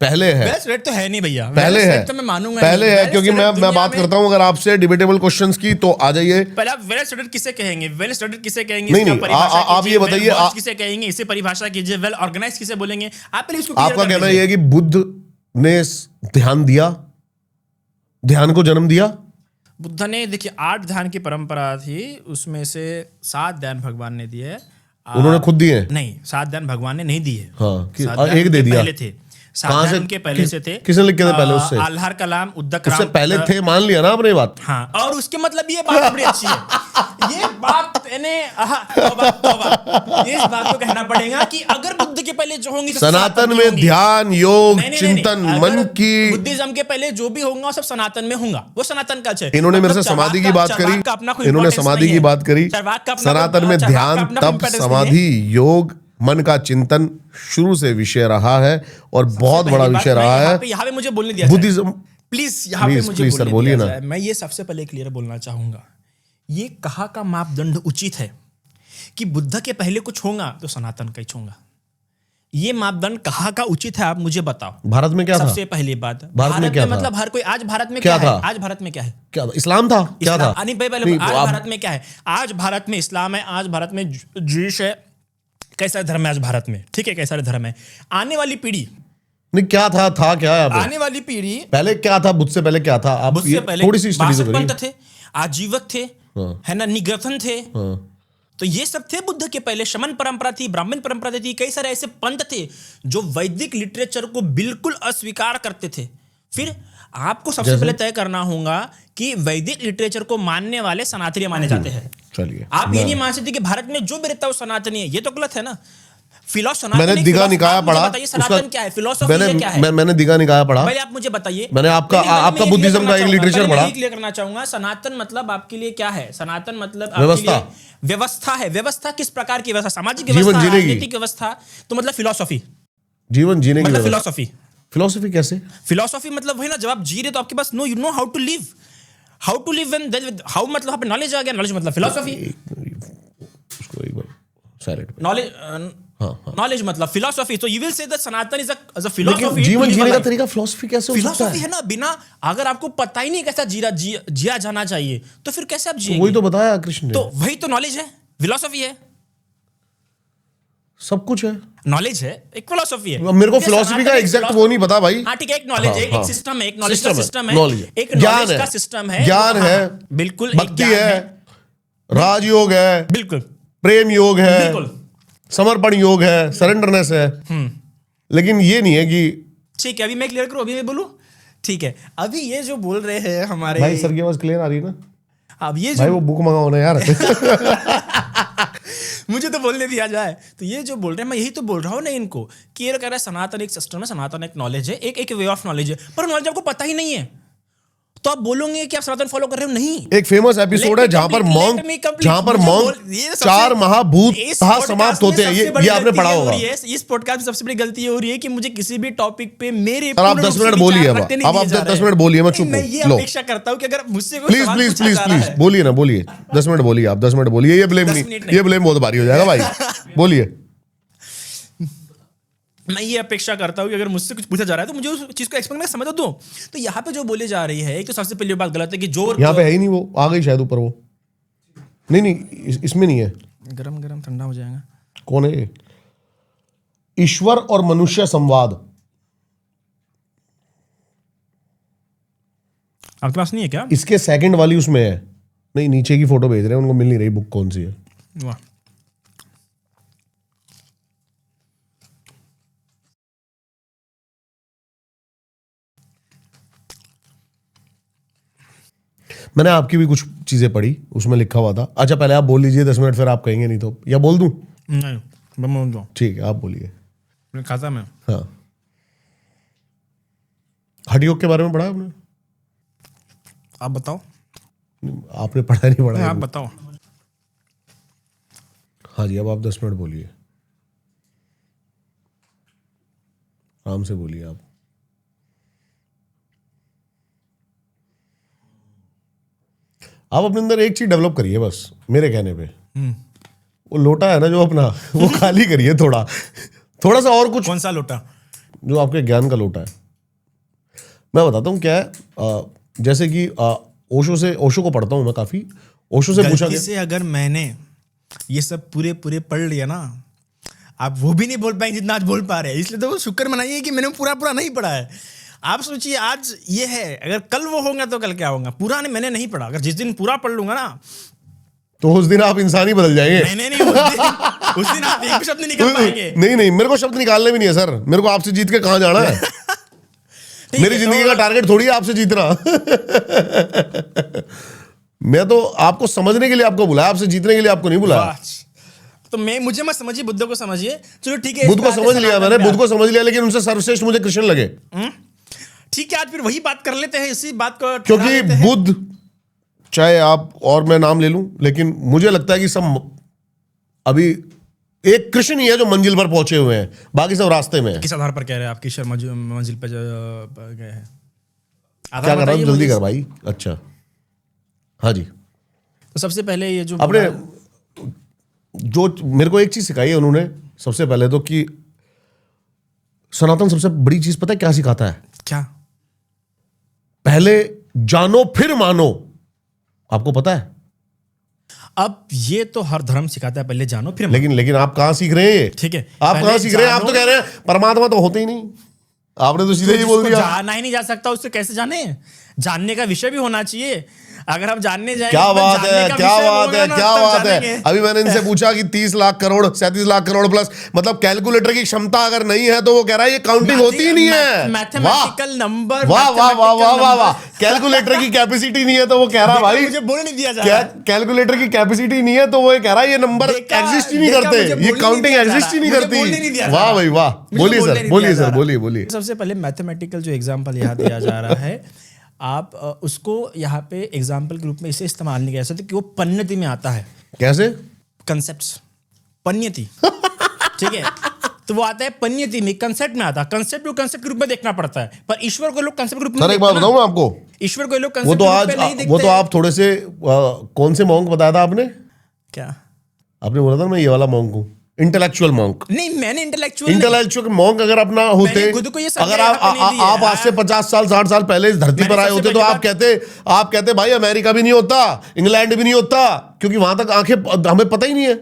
पहले है, वेल स्टेटेड तो है नहीं भैया, पहले है तो मैं मानूंगा पहले है, क्योंकि मैं बात करता हूं अगर आपसे डिबेटेबल क्वेश्चंस की, तो आ जाइए। पहले आप वेल स्टडीड किसे कहेंगे, वेल स्टडीड किसे कहेंगे, नहीं, आप ये बताइए, आप किसे कहेंगे, इसे परिभाषा कीजिए। वेल ऑर्गेनाइज किसे बोलेंगे, आप पहले इसको आपका कहना यह है कि बुद्ध ने ध्यान दिया, ध्यान को जन्म दिया। बुद्ध ने, देखिए 8 ध्यान की परंपरा थी, उसमें से 7 ध्यान भगवान ने दिए। उन्होंने खुद दिए? नहीं, 7 ध्यान भगवान ने नहीं दिए। हाँ, एक दे दिया। पहले थे, 7 ध्यान के पहले से थे। किसने लिखे थे पहले? उससे आल्हार कलाम, उद्दक उससे राम, पहले थे, मान लिया ना आपने बात। हाँ, और उसके मतलब ये बात बड़ी अच्छी है, ये बात इस बात को कहना पड़ेगा कि अगर बुद्ध के पहले जो होंगी, सनातन में ध्यान, योग, चिंतन, मन की, बुद्धिज्म के पहले जो भी होगा सब सनातन में होगा, वो सनातन का है। इन्होंने मेरे से समाधि की बात करी, इन्होंने समाधि की बात करी। सनातन में ध्यान, तप, समाधि, योग, मन का चिंतन शुरू से विषय रहा है और बहुत बड़ा विषय रहा है। यहाँ पे मुझे बोलने दिया बुद्धिज्म, प्लीज यहाँ पे मुझे सर बोलिए ना। मैं ये सबसे पहले क्लियर बोलना चाहूंगा, ये कहा का मापदंड उचित है कि बुद्ध के पहले कुछ होगा तो सनातन का ही होगा, ये मापदंड कहाँ का उचित है, आप मुझे बताओ। भारत में क्या था? सबसे पहली बात, भारत में क्या था? मतलब हर कोई, आज भारत में क्या क्या था? है? आज भारत में क्या है? क्या था? इस्लाम था? क्या था? नहीं पहले नहीं, आज तो आप- भारत में क्या है? आज भारत में इस्लाम है, आज भारत में ज्यूइश है, कई सारे धर्म है आज भारत में, ठीक है, कई सारे धर्म है। आने वाली पीढ़ी, नहीं क्या था क्या है यहाँ पे? आने वाली पीढ़ी, पहले क्या था? बुद्ध से पहले क्या था? आप उससे ये पहले थोड़ी सी स्टडी तो 62 करिए। पंथ थे, आजीवक थे, हाँ। है ना, निग्रथन थे, हाँ। तो ये सब थे बुद्ध के पहले। शमन परंपरा थी, ब्राह्मण परंपरा थी, कई सारे ऐसे पंथ थे जो वैदिक लिटरेचर को बिल्कुल अस्वीकार करते थे। फिर आपको सबसे पहले तय करना होगा कि वैदिक लिटरेचर को मानने वाले सनातनी माने जाते हैं। चलिए, आप ये नहीं मान सकते कि भारत में जो भी रहता है वो सनातनी है, ये तो गलत है ना। मैंने दिगा निकाया पढ़ा, बताइए सनातन क्या है, फिलोसॉफी क्या है? मैंने दिगा निकाया पढ़ा। पहले आप मुझे बताइए। मैंने आपका नहीं, आपका मैं ये बुद्धिज्म clear का करना एक लिटरेचर चाहूंगा, पढ़ा। मैं क्लियर करना चाहूंगा, सनातन मतलब आपके लिए क्या है? सनातन मतलब आपके व्यवस्था। लिए व्यवस्था है। व्यवस्था किस प्रकार की व्यवस्था? सामाजिक जीवन व्यवस्था, जीने की। राजनीतिक व्यवस्था, तो मतलब फिलोसॉफी, जीवन जीने की मतलब व्यवस्था। फिलोसॉफी। फिलोसफी कैसे? फिलोसॉफी मतलब वही ना, जब आप जी रहे तो आपके पास you know how to live, how मतलब नॉलेज आ गया, नॉलेज मतलब फिलोसॉफी। उसको एक बार साइलेंट पे। नॉलेज, हाँ। नॉलेज मतलब फिलोसॉफी। तो you will say that Sanatan is a लेकिन फिलोसॉफी। जीवन जीने का तरीका फिलोसफी कैसे हो सकता फिलोसॉफी है? है ना, बिना अगर आपको पता ही नहीं कैसा जिया जाना चाहिए तो फिर कैसे आप जिएंगे? वही तो बताया कृष्ण ने। तो वही तो नॉलेज है, फिलोसॉफी है, सब कुछ है। नॉलेज है, एक फिलोसॉफी है। अब मेरे को ये फिलोसफी का सनातन एक एग्जैक्ट वो नहीं पता भाई। हाँ ठीक है, एक नॉलेज हाँ, है, एक हाँ। सिस्टम है, एक नॉलेज का सिस्टम है, knowledge है। एक ज्ञान नॉलेज है। का सिस्टम है, ज्ञान हाँ, है, बिल्कुल, एक भक्ति ज्ञान है, राजयोग है, बिल्कुल प्रेम योग है, बिल्कुल। समर्पण योग है, सरेंडरनेस है। लेकिन ये नहीं है कि ठीक है, अभी मैं क्लियर करूं, अभी मैं बोलूं, ठीक है। अभी ये जो बोल रहे हैं हमारे भाई सर की आवाज क्लियर आ रही है ना? अब ये भाई जो वो बुक मंगाओ ना यार। मुझे तो बोलने दिया जाए, तो ये जो बोल रहे हैं, मैं यही तो बोल रहा हूँ ना इनको, कि ये कह रहा है सनातन एक सिस्टम है, सनातन एक नॉलेज है, एक वे ऑफ नॉलेज है, पर नॉलेज आपको पता ही नहीं है तो आप बोलोगे कि आप सनातन फॉलो कर रहे हो? नहीं। एक फेमस एपिसोड है जहां पर मॉन्क चार महाभूत कहा समाप्त होते हैं। ये आपने पढ़ा होगा। इस पॉडकास्ट में सबसे बड़ी गलती ये हो रही है कि मुझे किसी भी टॉपिक पे मेरे सर आप 10 मिनट बोलिए। अब आप 10 मिनट बोलिए, मैं चुप मैं ये हूं। लो अपेक्षा करता हूँ कि अगर मुझसे कोई प्लीज सवाल प्लीज पूछा प्लीज जा रहा प्लीज है, बोलिए ना, बोलिए 10 मिनट बोलिए। आप 10 मिनट बोलिए। ये ब्लेम 10 मिनट नहीं, नहीं। ये ब्लेम बहुत भारी हो जाएगा भाई। बोलिए। मैं ये अपेक्षा करता हूँ कि अगर मुझसे कुछ पूछा जा रहा है तो मुझे उस चीज को एक्सप्लेन में समझ दो। तो यहाँ पे जो बोले जा रही है, एक तो सबसे पहली बात गलत है कि जोर यहाँ पे है ही नहीं, वो आ गई शायद ऊपर। वो नहीं, इसमें नहीं है। गरम गरम ठंडा हो जाएगा। कौन है ये? ईश्वर और मनुष्य संवाद। आपके पास नहीं है क्या? इसके सेकंड वाली उसमें है। नहीं, नीचे की फोटो भेज रहे हैं, उनको मिल नहीं रही बुक कौन सी है। वाह, मैंने आपकी भी कुछ चीजें पढ़ी, उसमें लिखा हुआ था। अच्छा पहले आप बोल लीजिए 10 मिनट, फिर आप कहेंगे नहीं तो, या बोल दूं? नहीं मैं बोल दो, ठीक है, आप बोलिए। मैं खाता मैं। हाँ, हठ योग के बारे में पढ़ा आपने? आप बताओ। आपने पढ़ा नहीं पढ़ा? आप बताओ। हाँ जी, अब आप 10 मिनट बोलिए, आराम से बोलिए आप। आप अपने अंदर एक चीज डेवलप करिए बस, मेरे कहने पे। वो लोटा है ना जो अपना, वो खाली करिए थोड़ा सा और कुछ। कौन सा लोटा? जो आपके ज्ञान का लोटा है। मैं बताता हूँ क्या है। जैसे कि ओशो को पढ़ता हूँ मैं काफी। ओशो से पूछा गलती गया, से अगर मैंने ये सब पूरे पढ़ लिया ना, आप वो भी नहीं बोल पाएंगे जितना आज बोल पा रहे हैं। इसलिए तो शुक्र मनाइए कि मैंने पूरा नहीं पढ़ा है। आप सोचिए आज ये है, अगर कल वो होगा तो कल क्या होगा? पूरा मैंने नहीं पढ़ा। अगर जिस दिन पूरा पढ़ लूंगा ना, तो उस दिन आप इंसान ही बदल जाएंगे। नहीं उस दिन आप एक भी शब्द नहीं निकाल पाएंगे। नहीं, मेरे को शब्द निकालने भी नहीं है सर। मेरे को आपसे जीत के कहाँ जाना है? मेरी जिंदगी का टारगेट थोड़ी है आपसे जीतना। मैं तो आपको समझने के लिए आपको बुलाया, आपसे जीतने के लिए आपको नहीं बुलाया। तो मुझे मत समझिए, बुद्ध को समझिए। चलो ठीक है, बुद्ध को समझ लिया मैंने, बुद्ध को समझ लिया, लेकिन उनसे सर्वश्रेष्ठ मुझे कृष्ण लगे। ठीक है, आज फिर वही बात कर लेते हैं, इसी बात को क्योंकि बुद्ध, चाहे आप और मैं नाम ले लूं, लेकिन मुझे लगता है कि सब अभी एक कृष्ण ही है जो मंजिल पर पहुंचे हुए हैं, बाकी सब रास्ते में है। किस आधार पर कह रहे हैं आप किशोर मंजिल पर गए हैं? क्या कर रहा हूं? जल्दी कर भाई। अच्छा हाँ जी। तो सबसे पहले ये जो अपने जो मेरे को एक चीज सिखाई है उन्होंने सबसे पहले तो, कि सनातन सबसे बड़ी चीज पता है क्या सिखाता है? क्या? पहले जानो फिर मानो। आपको पता है? अब ये तो हर धर्म सिखाता है, पहले जानो फिर मानो। लेकिन आप कहाँ सीख रहे हैं ये? ठीक है, आप पहले कहाँ सीख रहे हैं? आप तो जानो- कह रहे हैं परमात्मा तो होते ही नहीं। आपने तो सीधे ही बोल जिसको दिया। जाना ही नहीं जा सकता उससे कैसे जाने? जानने का विषय भी होना चाहिए। अगर हम जानने जाएंगे क्या तो बात जानने है, का क्या विषय बात होगा है, ना, क्या तब बात जानेंगे। है। अभी मैंने इनसे पूछा कि 30 लाख करोड़ 37 लाख करोड़ प्लस, मतलब कैलकुलेटर की क्षमता अगर नहीं है तो वो कह रहा है ये काउंटिंग होती ही नहीं है। मैथमेटिकल नंबर, वाह वाह वाह वाह वाह वाह। कैलकुलेटर की कैपेसिटी नहीं है तो वो कह रहा है भाई मुझे बोलने नहीं दिया जा रहा है। कैलकुलेटर की कैपेसिटी नहीं है तो वो ये कह रहा है ये नंबर देखा, एग्जिस्ट ही नहीं देखा, करते, मुझे ये बोलने नहीं काउंटिंग दिया जा एग्जिस्ट ही रहा, नहीं मुझे बोलने नहीं करती। दिया जा वाह रहा। भाई वाह। मुझे बोलिए बोलने सर, नहीं बोलिए दिया जा सर, रहा। बोलिए बोलिए। सबसे पहले मैथमेटिकल जो एग्जांपल यहाँ दिया जा रहा है, आप उसको यहाँ पे एग्जाम्पल के रूप में इसे इस्तेमाल नहीं कर सकते कि वो पन्नति में आता है। कैसे? कंसेप्ट पन्यति, ठीक है, तो वो आता है पन्यति में, कंसेप्ट में आता है। कंसेप्ट को कंसेप्ट के रूप में देखना पड़ता है, पर ईश्वर को लोग कंसेप्ट के रूप में सर नहीं एक बात देखते ना। बताऊं मैं आपको, ईश्वर को लोग वो कंसेप्ट तो के रूप आज में नहीं देखते। वो तो आप थोड़े से कौन से मॉन्क बताया था आपने? क्या? आपने बोला था मैं ये वाला मॉन्क हूँ, इंटेलेक्चुअल मॉन्क। नहीं, मैंने इंटेलेक्चुअल इंटेलेक्चुअल मॉन्क अगर अपना होते, मैंने खुद को ये संज्ञा अगर यहाँ पे नहीं दी है। आप आज से 50 साल 60 साल पहले इस धरती मैंने पर आए सबसे होते तो पहली आप कहते भाई अमेरिका भी नहीं होता, इंग्लैंड भी नहीं होता, क्योंकि वहां तक आंखें हमें पता ही नहीं है।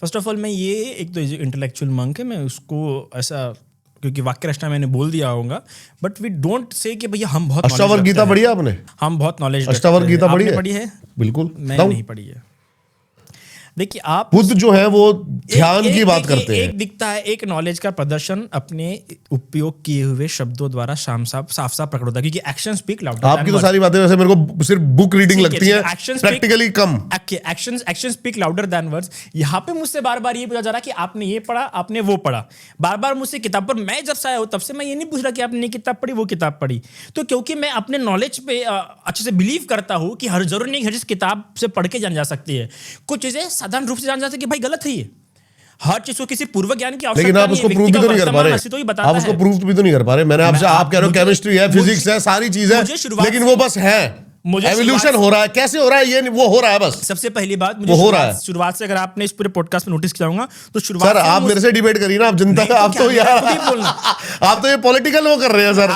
फर्स्ट ऑफ ऑल मैं ये एक तो इंटेलेक्चुअल मंक है, मैं उसको ऐसा क्योंकि वाक्य रचना मैंने बोल दिया होगा, बट वी डोंट से कि भैया हम बहुत अष्टावर knowledge गीता रखते पढ़ी है हैं। आपने? हम बहुत नॉलेज अष्टावर गीता पढ़ी है? पढ़ी है? बिल्कुल। मैंने नहीं पढ़ी है। देखिए आप बुद्ध जो है वो ध्यान की बात देखिए, करते हैं। एक दिखता है, एक नॉलेज का प्रदर्शन अपने उपयोग किए हुए शब्दों द्वारा साफ साफ प्रकट होता है, क्योंकि एक्शन स्पीक लाउडर। आपकी तो सारी बातें वैसे मेरे को सिर्फ बुक रीडिंग लगती है, प्रैक्टिकली कम। Action speak louder than words. यहाँ पे मुझसे बार बार ये पूछा जा रहा है कि आपने ये पढ़ा, आपने वो पढ़ा, बार बार मुझसे किताब पर। मैं जब से आया हूँ तब से मैं ये नहीं पूछ रहा कि आपने ये किताब पढ़ी, वो किताब पढ़ी। तो क्योंकि मैं अपने नॉलेज पे अच्छे से बिलीव करता हूँ कि हर जरूरी नहीं हर चीज किताब से पढ़ के जान जा सकती है। कुछ चीजें साधारण रूप से जान जा सकती है कि भाई गलत है ये। हर चीज को किसी पूर्व ज्ञान की आवश्यकता लेकिन आप नहीं है, उसको प्रूव व्यक्ति भी का तो नहीं कर पा वर्तमान रहे। अस्तित्व ही बताता आप उसको है। प्रूव भी तो नहीं कर पा रहे। मैंने आपसे, आप कह रहे हो मुझे- केमिस्ट्री है, फिजिक्स है, सारी चीज मुझे है, शुरुआत लेकिन से- वो बस है। मुझे एवोल्यूशन शुरुआत हो रहा है, कैसे हो रहा है ये वो हो रहा है बस। सबसे पहली बात, वो हो रहा है। शुरुआत से अगर आपने इस पूरे पॉडकास्ट में नोटिस किया होगा तो शुरुआत सर से आप मेरे से डिबेट करिए ना, आप जनता नहीं तो आप क्या, तो मेरा यार खुद ही बोलना। आप तो ये पॉलिटिकल वो कर रहे हैं सर।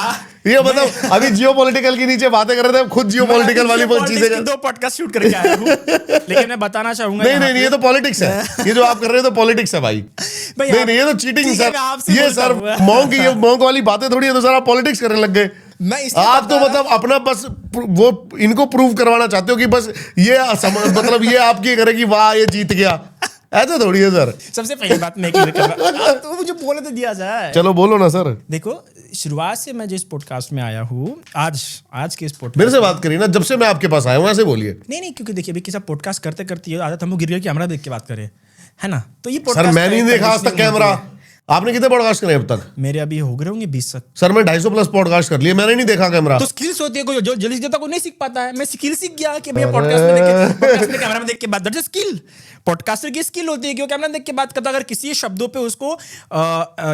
ये मतलब अभी जियो पॉलिटिकल के नीचे बातें कर रहे थे, खुद जियो पॉलिटिकल वाली चीजें कर। 2 पॉडकास्ट शूट करके आया हूं, लेकिन मैं बताना चाहूंगा नहीं यहाँ नहीं, ये पे- तो पॉलिटिक्स है, ये जो आप कर रहे हो तो पॉलिटिक्स है भाई। भाई नहीं आप- नहीं, ये तो चीटिंग ठीक है, सर, मैं आपसे ये बोलता सर हूँ। मॉन्क वाली बातें थोड़ी है, तो सर आप पॉलिटिक्स करने लग गए। मैं इसलिए आप तो बता रहा मतलब अपना बस वो इनको प्रूव करवाना चाहते हो कि बस ये मतलब ये आपकी करे कि वाह ये जीत गया, ऐसा थोड़ी है सर। सबसे पहली बात मैं क्लियर कर रहा हूं, तो मुझे बोलने तो दिया जाए। चलो बोलो ना सर। देखो, शुरुआत से मैं जिस पॉडकास्ट में आया हूँ, आज के इस मेरे पॉडकास्ट से बात करिए ना, जब से मैं आपके पास आया हूँ ऐसे बोलिए। नहीं, क्योंकि देखिए अभी किसी पॉडकास्ट करते करते ये आदत हमको गिर गई कि कैमरा देख के बात करें, है ना? तो ये सर podcast मैं नहीं का एक देखा आज तक conditioning कैमरा। होती है। आपने कितने पॉडकास्ट करे अब तक? मेरे अभी हो गए होंगे 20 तक। सर मैं 250 प्लस पॉडकास्ट कर लिए, मैंने नहीं देखा कैमरा। तो स्किल्स होती है, कोई जो जल्दी देता को नहीं सीख पाता है। मैं स्किल सीख गया कि भैया पॉडकास्ट में कैमरा में देख के बात, दैट इज स्किल। पॉडकास्टर की स्किल होती है कि वो कैमरा देख के बात करता। अगर किसी शब्दों पे उसको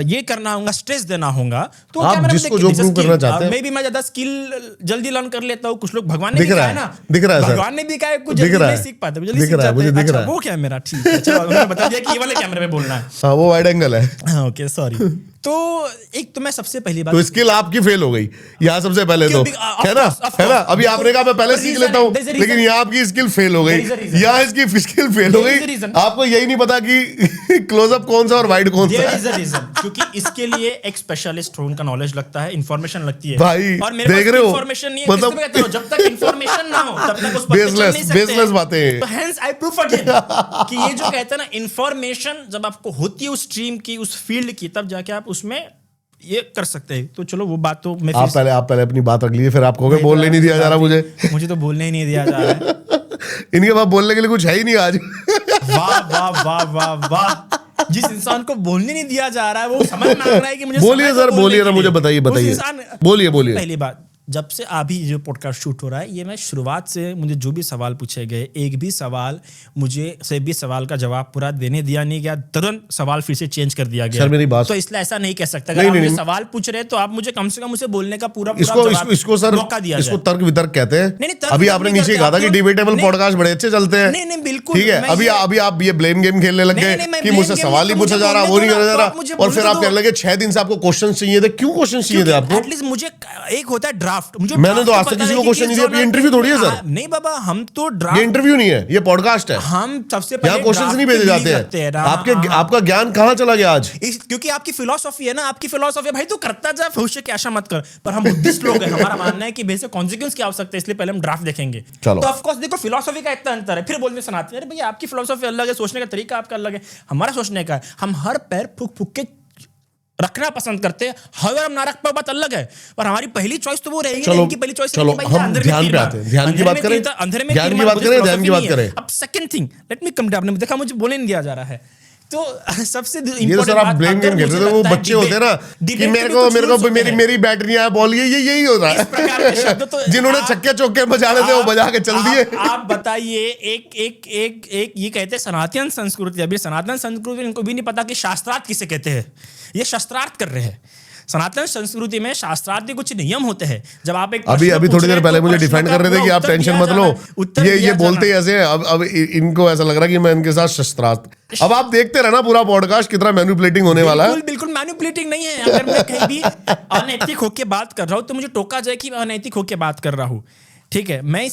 ये करना होगा, स्ट्रेस देना होगा, तो आप कैमरा में जिसको देख जो के prove करना चाहते हैं। मैं भी मैं ज्यादा स्किल जल्दी लर्न कर लेता हूँ। कुछ लोग भगवान ने दिख भी रहा कहा है, है ना, दिख रहा है सर। भगवान ने भी कहा है कुछ दिख जल्दी रहा नहीं है, सीख पाते, जल्दी दिख सीख रहा है, जाते मुझे हैं। दिख अच्छा, रहा है। वो क्या है मेरा, ठीक है, चलो उन्होंने बता दिया कि ये वाले कैमरे में बोलना है। हाँ वो वाइड एंगल है। हाँ, ओके सॉरी। तो एक तो मैं सबसे पहली बात, तो स्किल आपकी फेल हो गई यहाँ सबसे पहले तो, क्यों? Of है ना, course, है ना? of अभी course. आपने कहा मैं पहले There is सीख a लेता हूँ, reason. लेकिन यहाँ आपकी स्किल फेल हो गई, There is a reason. यहाँ इसकी स्किल फेल हो There is a गई। reason. आपको यही नहीं पता कि क्लोजअप कौन सा और वाइड कौन सा There है। is a reason. क्योंकि इसके लिए एक स्पेशलिस्ट हो, उनका नॉलेज लगता है, इन्फॉर्मेशन लगती है। भाई, और मेरे देख पास रहे हो? इन्फॉर्मेशन नहीं है, मतलब- इसलिए मैं कहता हूँ, जब तक इन्फॉर्मेशन ना हो तब तक उस पर चल नहीं सकते। baseless बातें। तो hence I proof again कि ये जो कहते हैं ना, इन्फॉर्मेशन जब आपको होती है उस स्ट्रीम की, उस फील्ड की, तब जाके आप उसमें ये कर सकते हैं। तो चलो वो बात तो मैं आप पहले अपनी बात रख लीजिए, फिर आप कहोगे बोलने नहीं दिया जा रहा मुझे तो बोलने ही नहीं दिया जा रहा है। इनके पास बोलने के लिए कुछ है ही नहीं आज। वाह वाह वाह वाह वाह। जिस इंसान को बोलने नहीं दिया जा रहा है वो समझ मांग रहा है कि मुझे बोलिए समय सर, दो बोलने बोलिए ना, के मुझे लिए। बताइए उस बताइए, इंसान- बोलिए बोलिए। पहली बात, जब से अभी जो पॉडकास्ट शूट हो रहा है, ये मैं शुरुआत से मुझे जो भी सवाल पूछे गए, एक भी सवाल मुझे से भी सवाल का जवाब पूरा देने दिया नहीं गया, तुरंत सवाल फिर से चेंज कर दिया गया। सर मेरी बात, तो इसलिए ऐसा नहीं कह सकते। अगर आप मुझे सवाल पूछ रहे हैं तो आप मुझे कम से कम उसे बोलने का पूरा इसको सर मौका दिया इसको जाए। तर्क वितर्क कहते हैं। नहीं, तर्क अभी वितर्क आपने नहीं नीचे करते, कहा था कि आप डिबेटेबल नहीं- पॉडकास्ट बड़े अच्छे चलते हैं। नहीं, बिल्कुल। ठीक है, अभी आप ये ब्लेम गेम खेलने लग गए नहीं, मैं कि blame मुझसे game सवाल नहीं, ही तो पूछा मुझे जा रहा, वो बोलने नहीं दो करा ना, जा तो आप रहा, मुझे और बोलने फिर आप दो। कहने लगे 6 दिन से आपको क्वेश्चन चाहिए थे। क्यों क्वेश्चन चाहिए थे आपको? एटलीस्ट मुझे एक होता है ड्राफ्ट, मुझे मैंने तो आज तक किसी को क्वेश्चन नहीं दिया। ये इंटरव्यू थोड़ी है सर, नहीं बाबा, हम तो ये ड्राफ्ट, इंटरव्यू नहीं है, ये पॉडकास्ट है। हम सबसे पहले यहाँ क्वेश्चन नहीं भेजे जाते हैं। आपका ज्ञान कहाँ चला गया आज? क्योंकि आपकी फिलॉसफी है ना, आपकी फिलॉसफी भाई, तो करता जा, भविष्य की आशा मत कर। पर हम बुद्धिस्ट लोग हैं, हमारा मानना है कि बेसिक कॉन्सिक्वेंस की आवश्यकता है, इसलिए पहले हम ड्राफ्ट देखेंगे। चलो। तो ऑफ कोर्स देखो, फिलॉसफी का इतना अंतर है। फिर बोलते सुनाते हैं, अरे भैया आपकी फिलॉसफी अलग है, सोचने का तरीका आपका अलग है, हमारा सोचने का है। हम हर पैर फूक फूक के रखना पसंद करते हैं, अगर हम ना रख पाए बात अलग है, पर हमारी पहली चॉइस तो वो रहेगी। चलो, इनकी पहली चॉइस चलो, हम ध्यान पे आते हैं। ध्यान की बात करें, ज्ञान की बात करें, ध्यान की बात करें। अब second thing, let me come down. आपने देखा मुझे बोलने नहीं दिया जा रहा है, तो सबसे ये तो सर आप ब्लेम गेम खेलते थे। वो बच्चे होते हैं ना कि मेरी बैटरी है, बॉल यही हो रहा है। तो जिन्होंने छक्के चौके बजाने थे वो बजा के चल दिए। आप बताइए, एक ये कहते हैं सनातन संस्कृति। अभी सनातन संस्कृति, इनको भी नहीं पता कि शास्त्रार्थ किसे कहते हैं, ये शस्त्रार्थ कर रहे हैं। सनातन संस्कृति में शास्त्रार्थ के कुछ नियम होते हैं। जब आप एक अभी थोड़ी देर पहले मुझे डिफेंड कर रहे थे कि आप टेंशन मत लो, ये बोलते ही ऐसे। अब इनको ऐसा लग रहा है कि मैं इनके साथ शस्त्रार्थ। अब आप देखते रहना पूरा पॉडकास्ट कितना मैनिपुलेटिंग होने वाला है। बिल्कुल मैनिपुलेटिंग नहीं है। अगर मैं कहीं भी अनैतिक होके बात कर रहा हूं तो मुझे टोका जाए कि मैं अनैतिक होके बात कर रहा हूं। ठीक है, मैं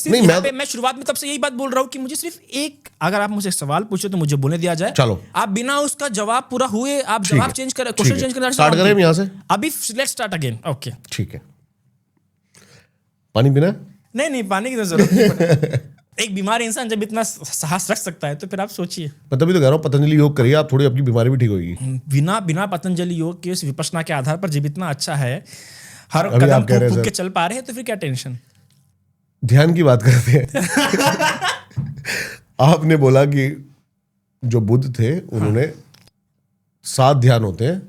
शुरुआत में तब से यही बात बोल रहा हूं कि मुझे सिर्फ एक, अगर आप मुझे सवाल पूछे तो मुझे बोलने दिया जाए। चलो, आप बिना उसका जवाब पूरा हुए आप जवाब चेंज करें, क्वेश्चन चेंज करें। स्टार्ट करें यहाँ से। अभी लेट्स स्टार्ट अगेन। ओके, ठीक है। पानी पीना? नहीं, पानी की तो जरूरत नहीं। एक बीमार इंसान जब इतना साहस रख सकता है तो फिर आप सोचिए। मैं तभी तो कह रहा हूँ पतंजलि योग करिए, आप थोड़ी आपकी बीमारी भी ठीक होगी। बिना पतंजलि योग के, विपश्यना के आधार पर जब इतना अच्छा है, हर कदम फूक के चल पा रहे हैं, तो फिर क्या टेंशन। ध्यान की बात करते हैं। आपने बोला कि जो बुद्ध थे उन्होंने 7 ध्यान होते हैं।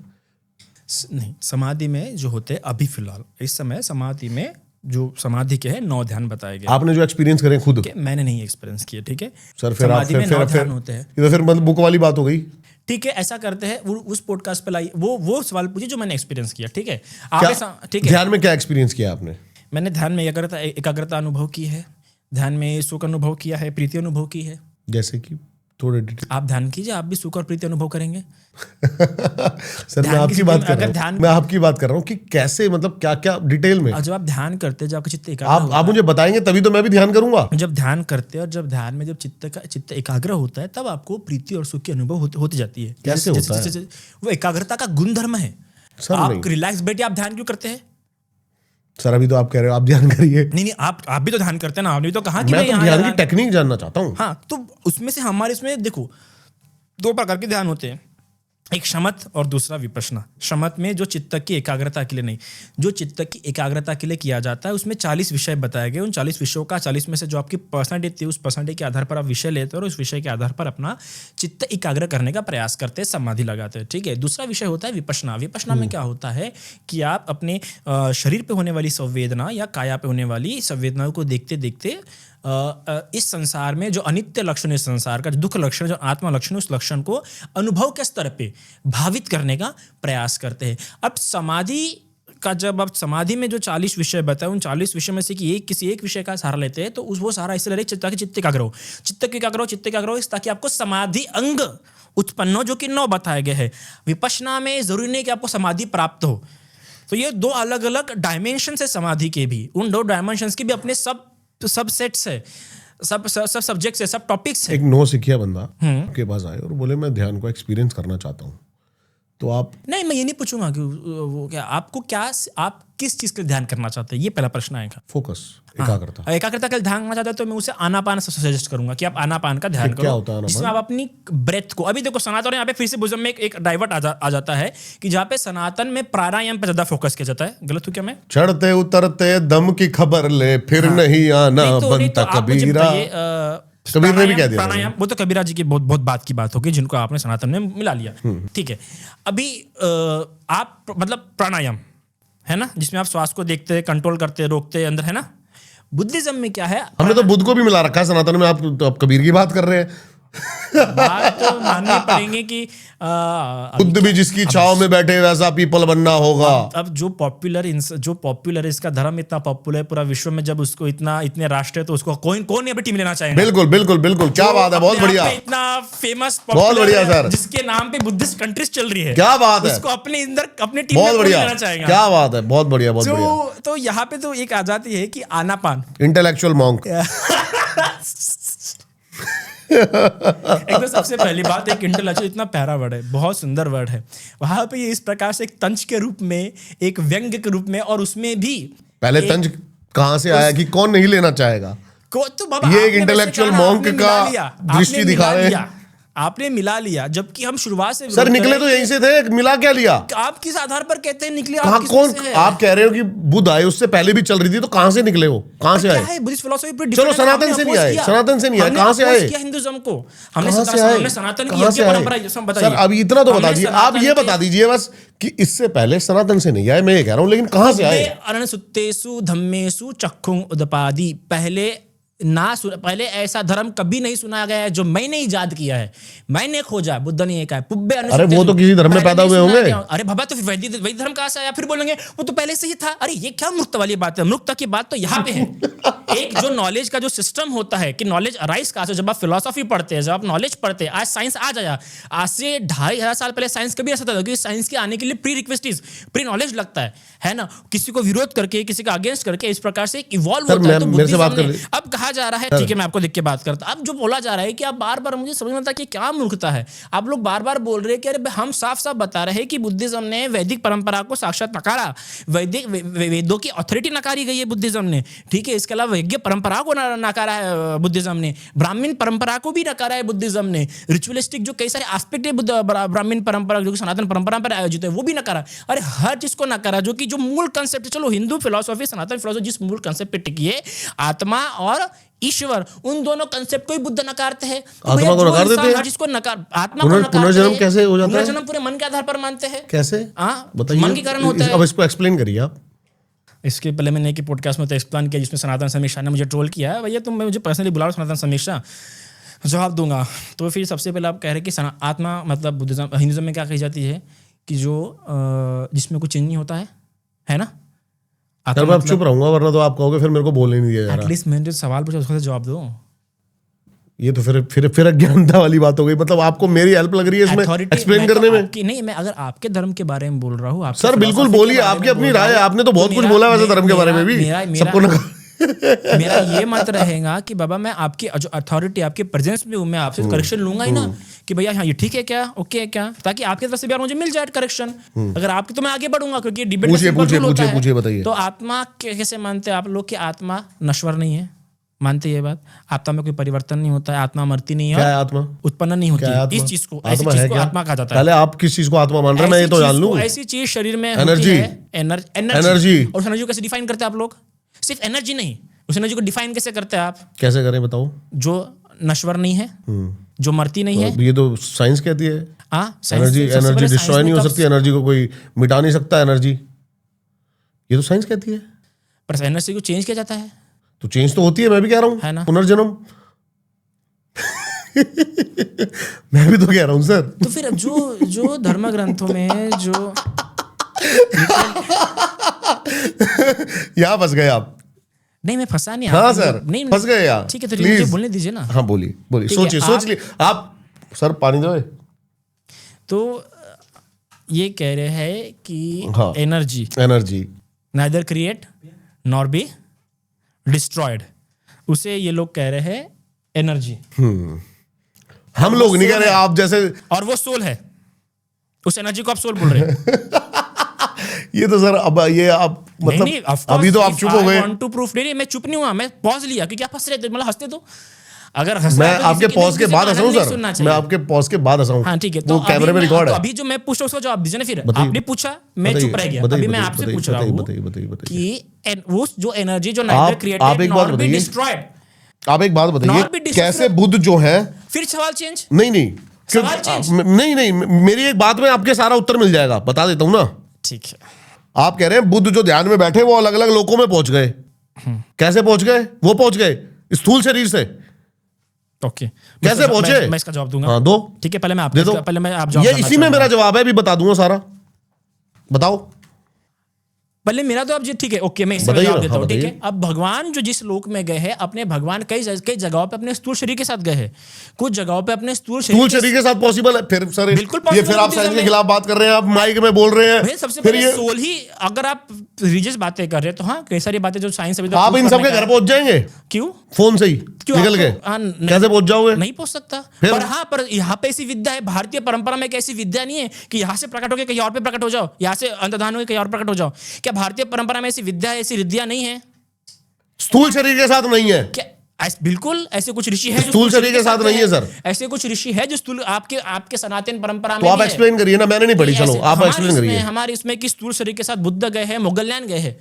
नहीं, समाधि में जो होते हैं अभी फिलहाल इस समय समाधि में जो समाधि के हैं 9 ध्यान बताए गए। आपने जो एक्सपीरियंस करे खुद? मैंने नहीं एक्सपीरियंस किए। ठीक है सर, फिर आप फिर होते हैं। ये तो फिर मतलब बुक वाली बात हो गई। ठीक है, ऐसा करते हैं, उस पॉडकास्ट पे लाइए वो सवाल पूछिए जो मैंने एक्सपीरियंस किया। ठीक है, ठीक है। ध्यान में क्या एक्सपीरियंस किया आपने? मैंने ध्यान में एकाग्रता अनुभव की है, ध्यान में सुख अनुभव किया है, प्रीति अनुभव की है। जैसे कि थोड़े डिटेल आप ध्यान कीजिए, आप भी सुख और प्रीति अनुभव करेंगे। सर मैं आपकी बात कर रहा हूँ कि कैसे, मतलब क्या क्या डिटेल में। जब आप ध्यान करते हैं, जब आपका चित्त एकाग्र आप मुझे बताएंगे तभी तो मैं भी ध्यान करूंगा। जब ध्यान करते हैं और जब ध्यान में जब चित्त एकाग्र होता है, तब आपको प्रीति और सुख की अनुभव होती जाती है। कैसे होता है? वो एकाग्रता का गुणधर्म है। आप रिलैक्स बैठिए, आप ध्यान क्यों करते हैं? सर अभी तो आप कह रहे हो आप ध्यान करिए। नहीं, आप भी तो ध्यान करते हैं ना। आपने तो कहा कि मैं तो ध्यान की टेक्निक जानना चाहता हूँ। हाँ, तो उसमें से हमारे इसमें देखो 2 प्रकार के ध्यान होते हैं, एक शमत और दूसरा विपश्यना। शमत में जो चित्त की एकाग्रता के लिए नहीं, जो चित्त की एकाग्रता के लिए किया जाता है, उसमें 40 विषय बताए गए। उन 40 विषयों का 40 में से जो आपकी पर्सनैलिटी थी, उस पर्सनैलिटी के आधार पर आप विषय लेते हैं और उस विषय के आधार पर अपना चित्त एकाग्र करने का प्रयास करते हैं, समाधि लगाते हैं। ठीक है, दूसरा विषय होता है विपश्यना। विपश्यना में क्या होता है कि आप अपने शरीर पे होने वाली संवेदना या काया पे होने वाली संवेदनाओं को देखते देखते इस संसार में जो अनित्य लक्षण है, इस संसार का जो दुख लक्षण, जो आत्मा लक्षण, उस लक्षण को अनुभव के स्तर पे भावित करने का प्रयास करते हैं। अब समाधि का, जब आप समाधि में जो 40 विषय बताए, उन 40 विषय में से कि किसी एक विषय का सहारा लेते हैं, तो वो सहारा इसलिए ले ताकि चित्त एकाग्र हो, चित्त एकाग्र हो, ताकि आपको समाधि अंग उत्पन्न हो, जो कि 9 बताए गए हैं। विपश्यना में जरूरी नहीं कि आपको समाधि प्राप्त हो। तो ये 2 अलग अलग डायमेंशन है समाधि के भी। उन 2 डायमेंशंस के भी अपने सब सेट्स है, सब सब्जेक्ट्स है, सब टॉपिक्स है। एक नौसिखिया बंदा आपके पास आए और बोले मैं ध्यान को एक्सपीरियंस करना चाहता हूँ, तो आप? नहीं, मैं ये नहीं पूछूंगा कि वो क्या आपको आप किस चीज के लिए ध्यान करना चाहते हैं, ये पहला प्रश्न आएगा। फोकस, एकाग्रता। एकाग्रता के लिए ध्यान करना चाहते हैं तो मैं उसे आनापान से सजेस्ट करूंगा कि आप आनापान का ध्यान करो। क्या होता है जिसमें आप अपनी ब्रेथ को, अभी देखो सनातन यहाँ पे फिर से बुझम में एक डाइवर्ट आ जाता है कि जहाँ पे सनातन में प्राणायाम पे ज्यादा फोकस किया जाता है। गलत हो क्या मैं? चढ़ते उतरते दम की खबर ले, फिर नहीं आना बनता कबीरा। कबीर ने भी कह दिया प्राणायाम, वो तो कबीरा जी की बहुत बात की बात होगी, जिनको आपने सनातन में मिला लिया। ठीक है, अभी आप मतलब प्राणायाम है ना, जिसमें आप श्वास को देखते हैं, कंट्रोल करते हैं, रोकते हैं अंदर, है ना। बुद्धिज्म में क्या है, हमने तो बुद्ध को भी मिला रखा है सनातन में, आप तो अब कबीर की बात कर रहे हैं। बात तो माननी पड़ेंगे कि बुद्ध भी जिसकी छाव में बैठे वैसा पीपल बनना होगा। अब जो पॉपुलर है, इसका धर्म इतना पॉपुलर है पूरा विश्व में, जब उसको इतने राष्ट्र है तो उसको कौन यहाँ पे टीम लेना चाहेगा। बिल्कुल बिल्कुल बिल्कुल, क्या बात है, बहुत बढ़िया, इतना फेमस, बहुत बढ़िया सर, जिसके नाम पे बुद्धिस्ट कंट्रीज चल रही है, क्या बात है, उसको अपने अंदर अपने टीम बहुत में बढ़िया, लेना चाहेगा। क्या बात है, बहुत बढ़िया, बहुत बढ़िया। तो यहाँ पे तो एक आ जाती है कि आनापान, इंटेलेक्चुअल मॉन्क। एक तो सबसे पहली बात, एक इंटेलेक्चुअल इतना प्यारा वर्ड है, बहुत सुंदर वर्ड है। वहां पे ये इस प्रकार से एक तंज के रूप में, एक व्यंग्य के रूप में, और उसमें भी पहले तंज कहां से आया कि कौन नहीं लेना चाहेगा, तो बाबा ये एक इंटेलेक्चुअल मॉन्क का दृष्टि दिखा रहे हैं। आपने मिला लिया, जबकि हम शुरुआत से सर निकले तो यहीं से थे, मिला क्या लिया? आप किस आधार पर कहते हैं निकले? कहां कौन, आप कह रहे हो कि बुद्ध आए, उससे पहले भी चल रही थी, तो कहां से निकले वो, कहां से आए? बुद्धिस्ट फिलॉसफी पर चलो सनातन से नहीं आए, सनातन से नहीं आए, कहां से आए? हिंदुइज्म को हमने सनातन की परंपरा बताई। सर अभी इतना तो बता दीजिए, आप ये बता दीजिए बस कि इससे पहले सनातन से नहीं आए, मैं ये कह रहा हूं, लेकिन कहां से आए? अनसुत्तेषु धम्मेषु चक्षुं उदपादि, पहले ऐसा धर्म कभी नहीं सुना गया है जो मैंने इजाद किया है, मैंने खोजा, बुद्ध ने कहा पुब्बे। अरे वो तो किसी धर्म में पैदा हुए होंगे। अरे बाबा, तो फिर वैदिक धर्म कहां से आया? फिर बोलेंगे वो तो पहले से ही था। अरे ये क्या मूर्खता वाली बात है? मूर्खता की बात तो यहाँ पे है। एक जो नॉलेज का जो सिस्टम होता है कि नॉलेज अराइज कहां से, जब आप फिलोसॉफी पढ़ते हैं, जब आप नॉलेज पढ़ते हैं, आज साइंस आ जाया, आज से 2500 साल पहले साइंस कभी ऐसा था, क्योंकि साइंस के आने के लिए प्री रिक्वेस्टीज, प्री नॉलेज लगता है ना, किसी को विरोध करके, किसी का अगेंस्ट करके, इस प्रकार से इवॉल्व होता है। तो मेरे से बात कर, अब कहा जा रहा है, ठीक है मैं आपको देख के बात करता, अब जो बोला जा रहा है कि आप बार बार, मुझे समझ में आता कि क्या मूर्खता है, आप लोग बार बार बोल रहे हैं कि अरे हम साफ साफ बता रहे हैं कि बुद्धिज्म ने वैदिक परंपरा को साक्षात नकारा, वेदों की अथॉरिटी नकारी गई है बुद्धिज्म ने, ठीक है। इसके अलावा वैज्ञ परंपरा को नकारा है बुद्धिज्म ने, ब्राह्मण परंपरा को भी नकारा है बुद्धिज्म ने, रिचुअलिस्टिक जो कई सारे एस्पेक्ट है ब्राह्मण परंपरा जो सनातन परंपरा पर आयोजित है वो भी नकारा। अरे हर चीज को नकारा, जो कि जो मूल कंसेप्ट, चलो हिंदू फिलोसॉफी, सनातन फिलोसॉफी जिस मूल कंसेप्ट पे टिकी है, आत्मा और ईश्वर, उन दोनों कंसेप्ट को ही बुद्ध नकारते हैं। तो आत्मा को नकार देते हैं, जिसको नकार, आत्मा को नकारते हैं। पुनर्जन्म कैसे हो जाता है? पुनर्जन्म पूरे मन के आधार पर मानते हैं। कैसे? बताइए, मन के कारण होता है। अब इसको एक्सप्लेन करिए आप। इसके पहले मैंने एक पॉडकास्ट में तो एक्सप्लेन किया, जिसमें सनातन समीक्षा ने मुझे ट्रोल किया है, भैया तुम मुझे पर्सनली बुलाओ, सनातन समीक्षा जवाब दूंगा। तो फिर सबसे पहले आप कह रहे हैं कि आत्मा मतलब बुद्धिज्म, हिंदुइज्म में क्या कही जाती है कि जो जिसमें कुछ चेंज नहीं होता है ना। सर मैं चुप रहूंगा, वरना तो आप कहोगे फिर मेरे को बोलने नहीं दिया जा रहा। एटलीस्ट मैंने जो सवाल पूछा उसका जवाब दो। ये तो फिर अज्ञानता वाली बात हो गई, मतलब आपको मेरी हेल्प लग रही है इसमें एक्सप्लेन करने में? नहीं, मैं अगर आपके धर्म के बारे में बोल रहा हूँ, सर बिल्कुल बोलिए, आपकी अपनी राय है, आपने तो बहुत कुछ बोला वैसे धर्म के बारे में भी, सबको मेरा ये मत रहेगा कि बाबा मैं आपकी जो अथॉरिटी, आपके प्रेजेंस में हूं, मैं आपसे करेक्शन लूंगा ही ना कि भैया हाँ ये ठीक है क्या, ओके है क्या, ताकि आपकी तरफ से भी मुझे मिल जाए करेक्शन। अगर आपकी तो मैं आगे बढ़ूंगा, क्योंकि डिबेट पूछिए बताइए। तो आत्मा कैसे मानते हैं आप लोग कि आत्मा नश्वर नहीं है? मानते ये बात? आत्मा में कोई परिवर्तन नहीं होता है, आत्मा मरती नहीं है, क्या है आत्मा? उत्पन्न नहीं होती। इस चीज को, ऐसी चीज को आत्मा कहा जाता है। पहले आप किस चीज को आत्मा मान रहे हैं, मैं ये तो जान लूं। ऐसी चीज शरीर में एनर्जी, एनर्जी। और एनर्जी को कैसे डिफाइन करते हैं आप लोग? सिर्फ एनर्जी नहीं, उस एनर्जी को डिफाइन कैसे करते हैं आप? कैसे करें बताओ? जो नश्वर नहीं है, जो मरती नहीं है। ये तो साइंस कहती है। एनर्जी डिस्ट्रॉय नहीं हो सकती, एनर्जी को कोई मिटा नहीं सकता, एनर्जी, ये तो साइंस कहती है। पर एनर्जी को चेंज किया जाता है, तो चेंज तो होती है, मैं भी कह रहा हूँ, है ना, पुनर्जन्म। मैं भी तो कह रहा हूँ सर। तो फिर जो धर्म ग्रंथों में जो यहाँ फंस गए आप। नहीं मैं फंसा नहीं। हाँ सर, नहीं फंस गए यार। ठीक है, तो मुझे बोलने दीजिए ना। हाँ बोलिए, सोच लिए आप। सर पानी दो। तो ये कह रहे हैं कि energy neither create nor be destroyed, उसे ये लोग कह रहे हैं एनर्जी। हम लोग नहीं कह रहे, आप जैसे। और वो सोल है, उस एनर्जी को आप सोल बोल रहे हैं। ये तो सर अब ये आप मतलब नहीं, अभी तो आप चुप हो गए। टू प्रूफ नहीं, मैं चुप नहीं हुआ, मैं पॉज लिया क्योंकि आप हंस रहे थे, मतलब हंसते तो अगर मैं आपके पॉज के बाद हंसा हूं सर, मैं आपके पॉज के बाद हंसा हूं। हाँ ठीक है, तो कैमरे में रिकॉर्ड है। अभी जो मैं पूछ रहा हूं उसका जवाब दीजिए ना। फिर आपने पूछा, मैं चुप रह गया। अभी मैं आपसे पूछ रहा हूं कि वो जो एनर्जी जो neither created nor be destroyed, आप एक बात बताइए, कैसे बुद्ध जो है, फिर सवाल चेंज नहीं नहीं, मेरी एक बात में आपके सारा उत्तर मिल जाएगा, बता देता हूं ना। ठीक है, आप कह रहे हैं बुद्ध जो ध्यान में बैठे वो अलग अलग लोकों में पहुंच गए। कैसे पहुंच गए? वो पहुंच गए स्थूल शरीर से। ओके, कैसे पहुंचे? मैं इसका जवाब दूंगा। हाँ दो। ठीक है, पहले मैं दे दो। आपको पहले मैं आप जवाब ये देना इसी में चाहूंगा। मेरा जवाब है, अभी बता दूंगा सारा। बताओ। पहले मेरा तो अब जी ठीक है, ओके, मैं इससे बताइए जवाब ना, देता हाँ, हूँ। ठीक है, बताइए। अब भगवान जो जिस लोक में गए हैं, अपने भगवान कई कई जगहों पे अपने स्थूल शरीर के साथ गए हैं, कुछ जगहों पे अपने स्थूल स्थूल शरीर के साथ पॉसिबल है? फिर सर बिल्कुल ये possible फिर है आप साइंस के बुद्धिज्म खिलाफ बात कर रहे हैं, आप माइक में बोल रहे भाई हैं। सबसे फिर पहले ये सोल ही, अगर आप रिलीजियस बातें कर रहे हैं तो हाँ, कई सारी बातें जो साइंस अभी तक आप prove इन करने सबके का घर है। पहुंच जाएंगे क्यों फोन से ही क्यों निकल आपको- के? हाँ, नहीं- कैसे पहुंच जाओगे? नहीं पहुंच सकता। फिर? पर हाँ, पर यहाँ पे ऐसी विद्या है, भारतीय परंपरा में एक ऐसी विद्या नहीं है कि यहाँ से प्रकट होकर कहीं और पे प्रकट हो जाओ, यहाँ से अंतर्धान होकर कहीं और प्रकट हो जाओ। क्या भारतीय परंपरा में ऐसी विद्या है, ऐसी रिद्धियां नहीं है? स्थूल शरीर के साथ नहीं है। क्या बिल्कुल ऐसे कुछ ऋषि है जो स्थूल शरीर के साथ नहीं है, सर। ऐसे कुछ ऋषि है जो स्थूल आपके आपके सनातन परंपरा में तो आप भी है। एक्सप्लेन करिए ना, मैंने नहीं पढ़ी। चलो ऐसे- आप हमारे एक्सप्लेन इसमें- करिए। हमारे इसमें कि स्थूल शरीर के साथ बुद्ध गए हैं, मोगलयान गए हैं।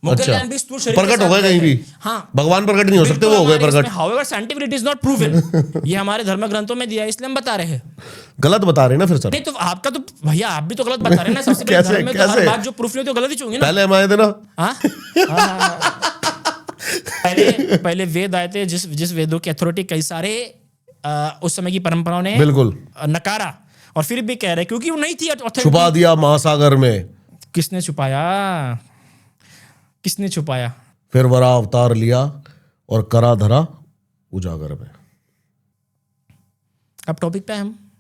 मोगलयान भी स्थूल शरीर के प्रकट साथ हो गए कहीं हैं। भी? हाँ, भगवान प्रकट नहीं हो सकते, वो हो गए प्रकट। However scientific it is not proven. ये हमारे धर्म ग्रंथों में दिया है, इसलिए हम बता रहे हैं। गलत बता रहे हैं ना फिर सर? नहीं तो आपका तो भैया आप भी तो गलत बता रहे हैं ना। सबसे पहले कैसे- धर्म में तो हर कैसे? बात जो प्रूफ नहीं हो तो गलत ही होगी ना। पहले हम आए थे ना। हाँ? पहले वेद आए थे, जिस वेदों की अथॉरिटी कई सारे उस समय की परंपराओं ने बिल्कुल नकारा, और फिर भी कह रहे क्योंकि वो नहीं थी authority। छुपा दिया महासागर में। किसने छुपाया? किसने छुपाया? फिर वरा अवतार लिया और करा धरा उजागर में। अब टॉपिक पे हम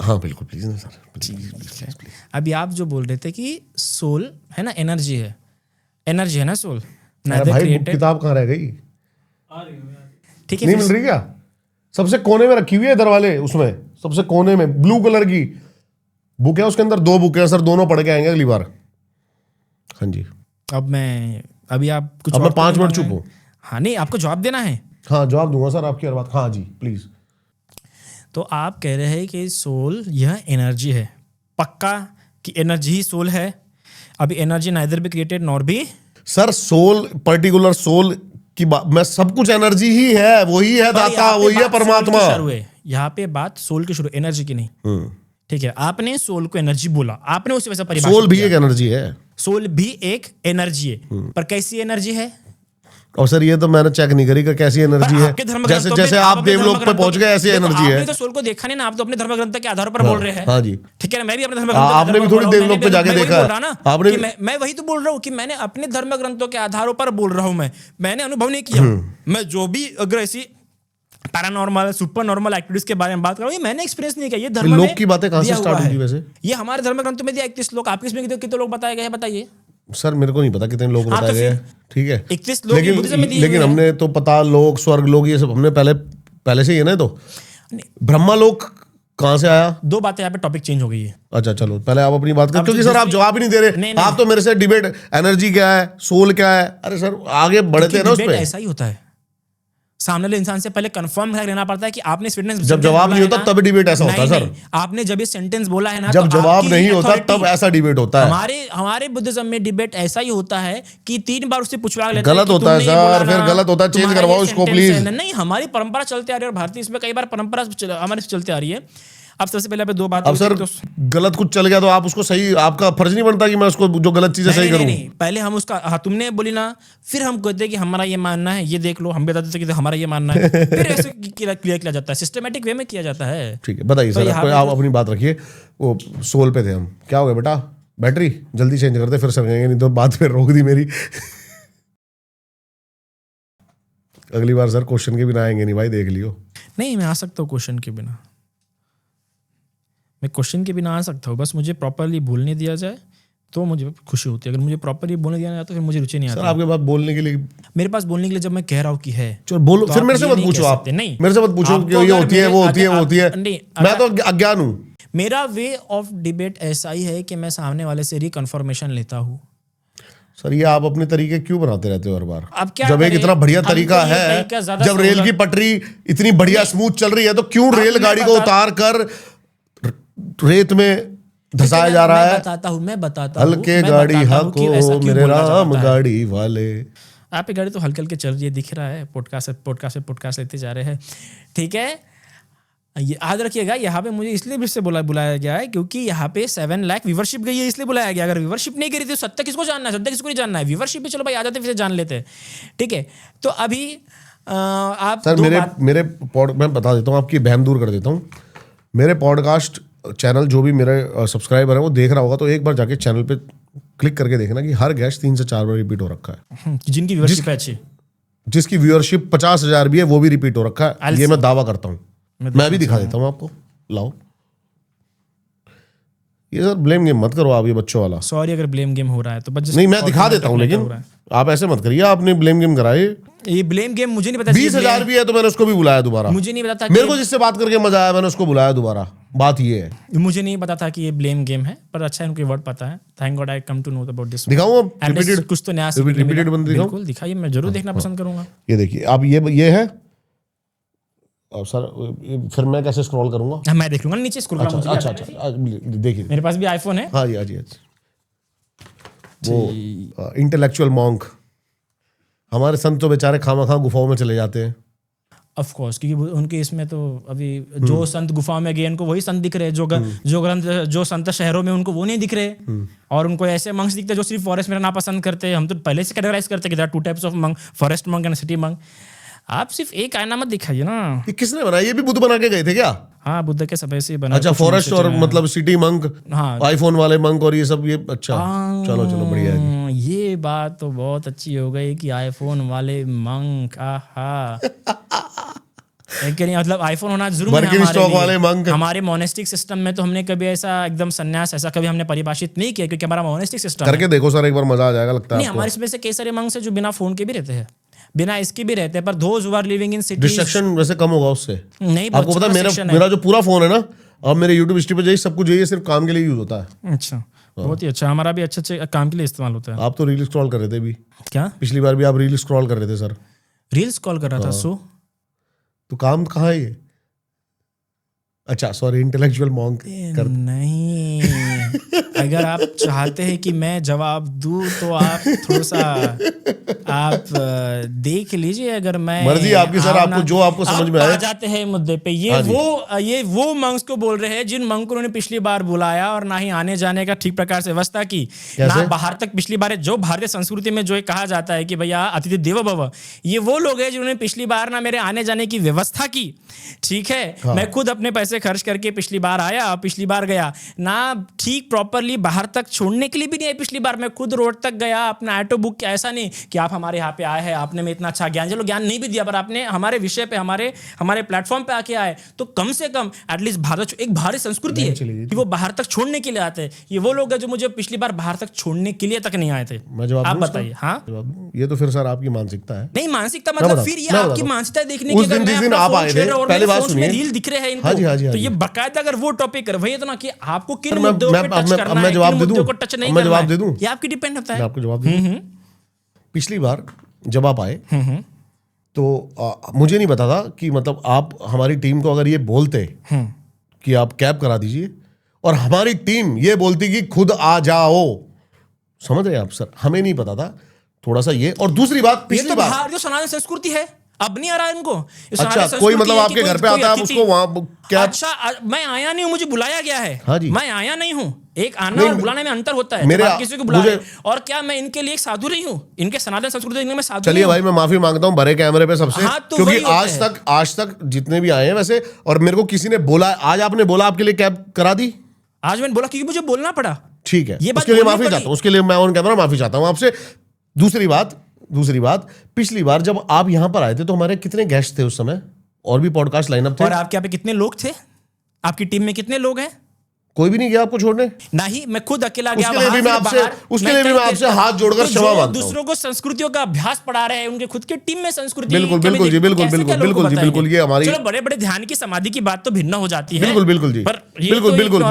हाँ बिल्कुल, प्लीज ना सर, प्लीज। अभी आप जो बोल रहे थे कि सोल है ना, एनर्जी है, एनर्जी है ना सोल, अरे neither भाई created। किताब कहाँ रह गई? ठीक है, नहीं मिल रही क्या? सबसे कोने में रखी हुई है इधर वाले, उसमें सबसे कोने में ब्लू कलर की बुक है, उसके अंदर 2 बुक है सर, दोनों पढ़ के आएंगे अगली बार। हाँ जी। अभी आप कुछ अब और मैं 5 तो मिनट नहीं चुप मांगे? हूँ। हाँ, नहीं आपको जवाब देना है। हाँ जवाब दूंगा सर आपकी हर बात। हाँ जी प्लीज। तो आप कह रहे हैं कि सोल यह एनर्जी है, पक्का कि एनर्जी ही सोल है? अभी एनर्जी नाइदर भी क्रिएटेड नॉर भी। सर सोल, पर्टिकुलर सोल की बात, मैं सब कुछ एनर्जी ही है, वही है दाता, वही है परमात्मा। यहाँ पे बात सोल की शुरू, एनर्जी की नहीं। ठीक है, आपने सोल को एनर्जी बोला, आपने उसे वैसा परिभाषित सोल भी किया। एक एनर्जी है। सोल भी एक एनर्जी है, पर कैसी एनर्जी है? और सर ये तो मैंने चेक नहीं करी कि कैसी एनर्जी है। आपके धर्म जैसे ग्रंथों जैसे में- आप अपने देवलोक धर्म पे ग्रंथों पहुंच गए, ऐसी देखो, एनर्जी है। आपने तो सोल को देखा नहीं ना, आप तो अपने धर्म ग्रंथ के आधार पर बोल रहे हैं। हाँ जी। ठीक है ना, मैं भी अपने धर्म आपने भी थोड़ी देवलोक पे जाके देखा है। आपने भी- मैं वही तो बोल रहा हूँ कि मैंने अपने धर्म ग्रंथों के आधारों पर बोल रहा हूँ। मैंने अनुभव नहीं किया। मैं जो भी अगर ऐसी पैरानॉर्मल सुपर नॉर्मल एक्टिविटीज के बारे में बात कर रहा हूँ, ये मैंने एक्सपीरियंस नहीं किया। ये धर्म लोक में की बातें कहाँ से दिया स्टार्ट हुआ होगी है। वैसे? ये हमारे धर्म ग्रंथों में दिया 31 लोग, आपके इसमें कितने लोग बताए गए हैं बताइए? सर मेरे को नहीं पता कितने लोग हाँ, तो बताए गए फिर हैं, ठीक है। 31 लोग ये बुद्धिज्म में दिए लेकिन हुए हैं। हमने तो पता लोक, स्वर्ग लोक, ये सब हमने पहले से ही है ना। तो ब्रह्मा लोक कहाँ से आया? 2 बातें यहाँ पे टॉपिक चेंज हो गई है। अच्छा चलो पहले आप अपनी बात करें, अब क्योंकि जो सर आप दूसरी- जवाब ही नहीं दे रहे। नहीं, नहीं। आप तो मेरे से डिबेट, एनर्जी क्या है, सोल क्या है, अरे सर आगे बढ़ते हैं ना उस डिबेट पे। ऐसा ही होता है, सामने वाले इंसान से पहले कंफर्म लेना पड़ता है कि आपने स्वीटनेस जब जवाब नहीं होता तब डिबेट ऐसा होता है सर। आपने जब ये सेंटेंस बोला है ना, जब तो जवाब आपकी नहीं होता authority- तब ऐसा डिबेट होता है। हमारे बुद्धिज्म में डिबेट ऐसा ही होता है कि 3 बार उससे पूछवा लेते गलत हैं कि होता है तुमने ये सर, बोला फिर ना, गलत होता है, चेंज तुम्हारा करवाओ ये इसको sentence प्लीज। है। नहीं, हमारी परंपरा चलते आ रही है और भारतीय इसमें कई बार परंपरा हमारे से चलते आ रही है। अब सबसे पहले पे 2 बात अब सर गलत कुछ चल गया तो आप उसको सही, आपका फर्ज नहीं बनता कि मैं उसको जो गलत चीजें सही करूं। नहीं, पहले हम उसका, हाँ तुमने बोली ना, फिर हम कहते हैं कि हमारा ये मानना है, ये देख लो, हम बता देते कि हमारा ये मानना है, फिर ऐसे क्लियर किया जाता है, सिस्टमेटिक वे में किया जाता है। ठीक है बताइए तो सर, यहाँ पे आप तो- अपनी बात रखिए। वो सोल पे थे हम, क्या हो गया बेटा? बैटरी जल्दी चेंज करते, फिर सर कहेंगे नहीं तो बात फिर रोक दी मेरी। अगली बार सर क्वेश्चन के बिना आएंगे नहीं भाई, देख लियो। नहीं, मैं आ सकता हूँ क्वेश्चन के बिना, मैं क्वेश्चन के बिना आ सकता हूँ, बस मुझे प्रॉपरली बोलने दिया जाए तो मुझे खुशी होती है। अगर मुझे प्रॉपरली बोलने दिया नहीं जाता फिर मुझे रुचि नहीं सर आती। आपके पास बोलने के लिए, मेरे पास बोलने के लिए जब मैं कह रहा हूँ कि है, चलो बोलो, तो फिर आप मेरे से ये मत नहीं पूछो। कह आप सकते। नहीं, मेरे से मत पूछो आपको कि ये अगर होती है, मेरे- वो होती है, वो होती है। नहीं, मैं तो अज्ञान हूँ। मेरा वे ऑफ डिबेट ऐसा ही है कि मैं सामने वाले से रिकन्फर्मेशन लेता हूँ। सर ये आप अपने तरीके क्यों बनाते रहते हो हर बार? अब क्या जब एक करें? इतना बढ़िया हमको तरीका ये है, तरीका ज्यादा जब रेल सहूलत- की पटरी इतनी बढ़िया स्मूथ चल रही है, तो क्यों अब रेलगाड़ी मैं को बता- उतार कर रेत में धसाया जा रहा है? मैं बताता हूँ हल्के मैं गाड़ी बताता हूँ कि ऐसा हाको क्यों मेरे बोला राम जाता है। गाड़ी वाले। आपकी गाड़ी तो हल्के हल्के चल रही है, दिख रहा है, पॉडकास्ट लेते जा रहे हैं। ठीक है, ये याद रखिएगा, यहाँ पे मुझे इसलिए भी से बुलाया गया है क्योंकि यहाँ पे 7 लाख व्यूवरशिप गई है, इसलिए बुलाया गया। अगर व्यूवरशिप नहीं करी तो सत्य किसको जानना है, सत्य किसको नहीं जानना है। व्यूवरशिप पे चलो भाई आ जाते फिर जान लेते हैं, ठीक है। तो अभी आप सर मेरे मैं बता देता हूँ, आपकी बहम दूर कर देता हूँ। मेरे पॉडकास्ट चैनल जो भी मेरे सब्सक्राइबर है वो देख रहा होगा तो एक बार जाके चैनल पे क्लिक करके देखना कि हर गेस्ट 3 से 4 बार रिपीट हो रखा है। जिनकी व्यूवरशिप है अच्छी, जिसकी व्यूअरशिप 50,000 भी है वो भी रिपीट हो रखा है, ये मैं दावा करता हूँ। मैं भी दिखा देता हूँ आपको, लाओ। ये सर ब्लेम गेम मत करो आप, ये बच्चों वाला। सॉरी अगर ब्लेम गेम हो रहा है तो बस नहीं, मैं दिखा देता हूँ, लेकिन आप ऐसे मत करिए, आपने ब्लेम गेम कराए। ये ब्लेम गेम मुझे नहीं पता। 20,000 भी है तो मैंने उसको भी बुलाया दोबारा। मुझे नहीं पता था मेरे को जिससे बात करके मजा आया मैंने उसको बुलाया दोबारा। बात ये है, मुझे नहीं पता था कि ये ब्लेम गेम है, पर अच्छा इनको वर्ड पता है। Thank God I come to know about this. दिखाऊं अब रिपीटेड, कुछ तो नया सीखने को रिपीटेड मिला। बंदे दिखाऊं? बिल्कुल दिखाइए, मैं जरूर देखना पसंद करूंगा। ये देखिए आप, ये है। अब सर फिर मैं कैसे स्क्रॉल करूंगा? हाँ, मैं देख लूंगा नीचे स्क्रॉल करना। मुझे अच्छा देखिए, मेरे पास भी आईफोन है। हाँ जी वो इंटेलेक्चुअल मॉन्क। हमारे संत तो बेचारे खामा गुफाओं में चले जाते हैं। ऑफ कोर्स, क्योंकि उनके इसमें तो अभी जो संत गुफाओं में गए उनको वही संत दिख रहे हैं, जो ग्रंथ जो संत शहरों में उनको वो नहीं दिख रहे। और उनको ऐसे मंक्स दिखते हैं जो सिर्फ फॉरेस्ट में रहना पसंद करते हैं। हम तो पहले से कैटेगराइज करते हैं कि 2 types of monk, forest monk and city monk. आप सिर्फ एक आईना मत दिखाइए ना। ये किसने बनाया? ये भी बुद्ध बना के गए थे क्या? हाँ, बुद्ध के सब ऐसे ही बना। अच्छा, फॉरेस्ट और मतलब सिटी मंक, हाँ, आईफोन वाले मंक और ये सब, ये अच्छा। चलो बढ़िया है। ये बात तो बहुत अच्छी हो गई कि आईफोन वाले मंक। आहा मतलब आईफोन होना जरूर है हमारे मोनेस्टिक सिस्टम में। तो हमने कभी ऐसा एकदम संन्यास ऐसा कभी हमने परिभाषित नहीं किया, क्योंकि हमारा मोनेस्टिक सिस्टम करके देखो सर, एक बार मजा आ जाएगा, लगता है नहीं। हमारे इसमें से कई सारे मंक्स हैं जो बिना फोन के भी रहते हैं, बिना इसके भी रहते हैं, पर those who are living in cities distraction वैसे कम होगा उससे। नहीं, आपको पता है मेरा जो पूरा फोन है ना, अब मेरे यूट्यूब हिस्ट्री पे जाइए, सब कुछ यही सिर्फ काम के लिए यूज होता है। अच्छा, बहुत ही अच्छा। हमारा भी अच्छे काम के लिए इस्तेमाल होता है। आप तो रील स्क्रॉल कर रहे थे अभी। क्या? पिछली बार भी आप रील स्क्रॉल कर रहे थे सर। रील्स कॉल कर रहा था। सो तो काम कहाँ है ये? अच्छा सॉरी, इंटेलेक्चुअल मॉन्क कर नहीं। अगर आप चाहते हैं कि मैं जवाब दूं तो आप थोड़ा सा आप देख लीजिए। अगर मैं मर्जी आपकी सर, आपको जो आपको समझ में आए। आ जाते हैं मुद्दे पे। ये वो मंक्स को बोल रहे हैं जिन मंक को उन्होंने पिछली बार बुलाया और ना ही आने जाने का ठीक प्रकार से व्यवस्था की, ना बाहर तक पिछली बार। जो भारतीय संस्कृति में जो कहा जाता है कि भैया अतिथि देवो भव, ये वो लोग हैं जिन्होंने पिछली बार ना मेरे आने जाने की व्यवस्था की, ठीक है। मैं खुद अपने पैसे खर्च करके पिछली बार आया, पिछली बार गया ना, ठीक प्रॉपरली बाहर तक छोड़ने के लिए भी नहीं आई। पिछली बार मैं खुद रोड तक गया, अपना ऑटो बुक किया। ऐसा नहीं कि आप हमारे यहाँ पे आए हैं, आपने में इतना अच्छा ज्ञान, चलो ज्ञान नहीं भी दिया, पर आपने हमारे विषय पे हमारे प्लेटफॉर्म पे आके आए, तो कम से कम एटलीस्ट भारत एक भारतीय संस्कृति है कि वो बाहर तक छोड़ने के लिए आते हैं। ये वो लोग हैं जो मुझे पिछली बार बाहर तक छोड़ने के लिए तक नहीं आए थे। आप बताइए। हाँ, ये तो फिर सर आपकी मानसिकता है। नहीं, मानसिकता मतलब फिर ये आपकी मानसिकता देखने की। जिस दिन आप आए थे, पहले बात सुनिए, रील दिख रहे हैं इनको, तो ये बकायदा अगर वो टॉपिक है, वही तो ना कि आपको किन मुद्दों पे टच करना है, किन मुद्दों को टच नहीं करना है, ये आपकी डिपेंड होता है। मैं आपको जवाब दे दूं। पिछली बार जब आप आए तो मुझे नहीं पता था कि मतलब आप हमारी टीम को अगर ये बोलते कि आप कैब करा दीजिए और हमारी टीम ये बोलती कि खुद आ जाओ, समझ रहे हैं आप सर? हमें नहीं पता था थोड़ा सा ये। और दूसरी बात, पिछली बार जो सनातन संस्कृति है, अब नहीं आ रहा है इनको। अच्छा, कोई मतलब आपके घर पे आता है, उसको वहां क्या? अच्छा, मैं आया नहीं हूं, मुझे बुलाया गया है। हाँ जी, मैं आया नहीं हूं। एक आना और बुलाने में अंतर होता है। मेरे किसी को बुलाए, और क्या मैं इनके लिए एक साधु नहीं हूं? इनके सनातन संस्कृति में साधु। चलिए भाई, मैं माफी मांगता हूं भरे कैमरे पे सबसे, क्योंकि आज तक जितने भी आए हैं वैसे, और मेरे को किसी ने बोला, आज आपने बोला आपके लिए कैब करा दी। आज मैंने बोला क्योंकि मुझे बोलना पड़ा। ठीक है, उसके लिए माफी चाहता हूं, उसके लिए मैं ऑन कैमरा माफी चाहता हूं आपसे। दूसरी बात, पिछली बार जब आप यहां पर आए थे तो हमारे कितने गेस्ट थे उस समय, और भी पॉडकास्ट लाइनअप थे। और आपके यहाँ पे कितने लोग थे? आपकी टीम में कितने लोग हैं? कोई भी नहीं गया आपको छोड़ने? नहीं, मैं खुद अकेला गया। उसके लिए भी मैं आपसे हाथ जोड़कर क्षमा मांगता हूं। दूसरों को संस्कृतियों का अभ्यास पढ़ा रहे हैं, उनके खुद के टीम में संस्कृति। बिल्कुल जी, बिल्कुल ये हमारी। चलो, बड़े बड़े ध्यान की समाधि की बात तो भिन्न हो जाती है। बिल्कुल जी, पर बिल्कुल।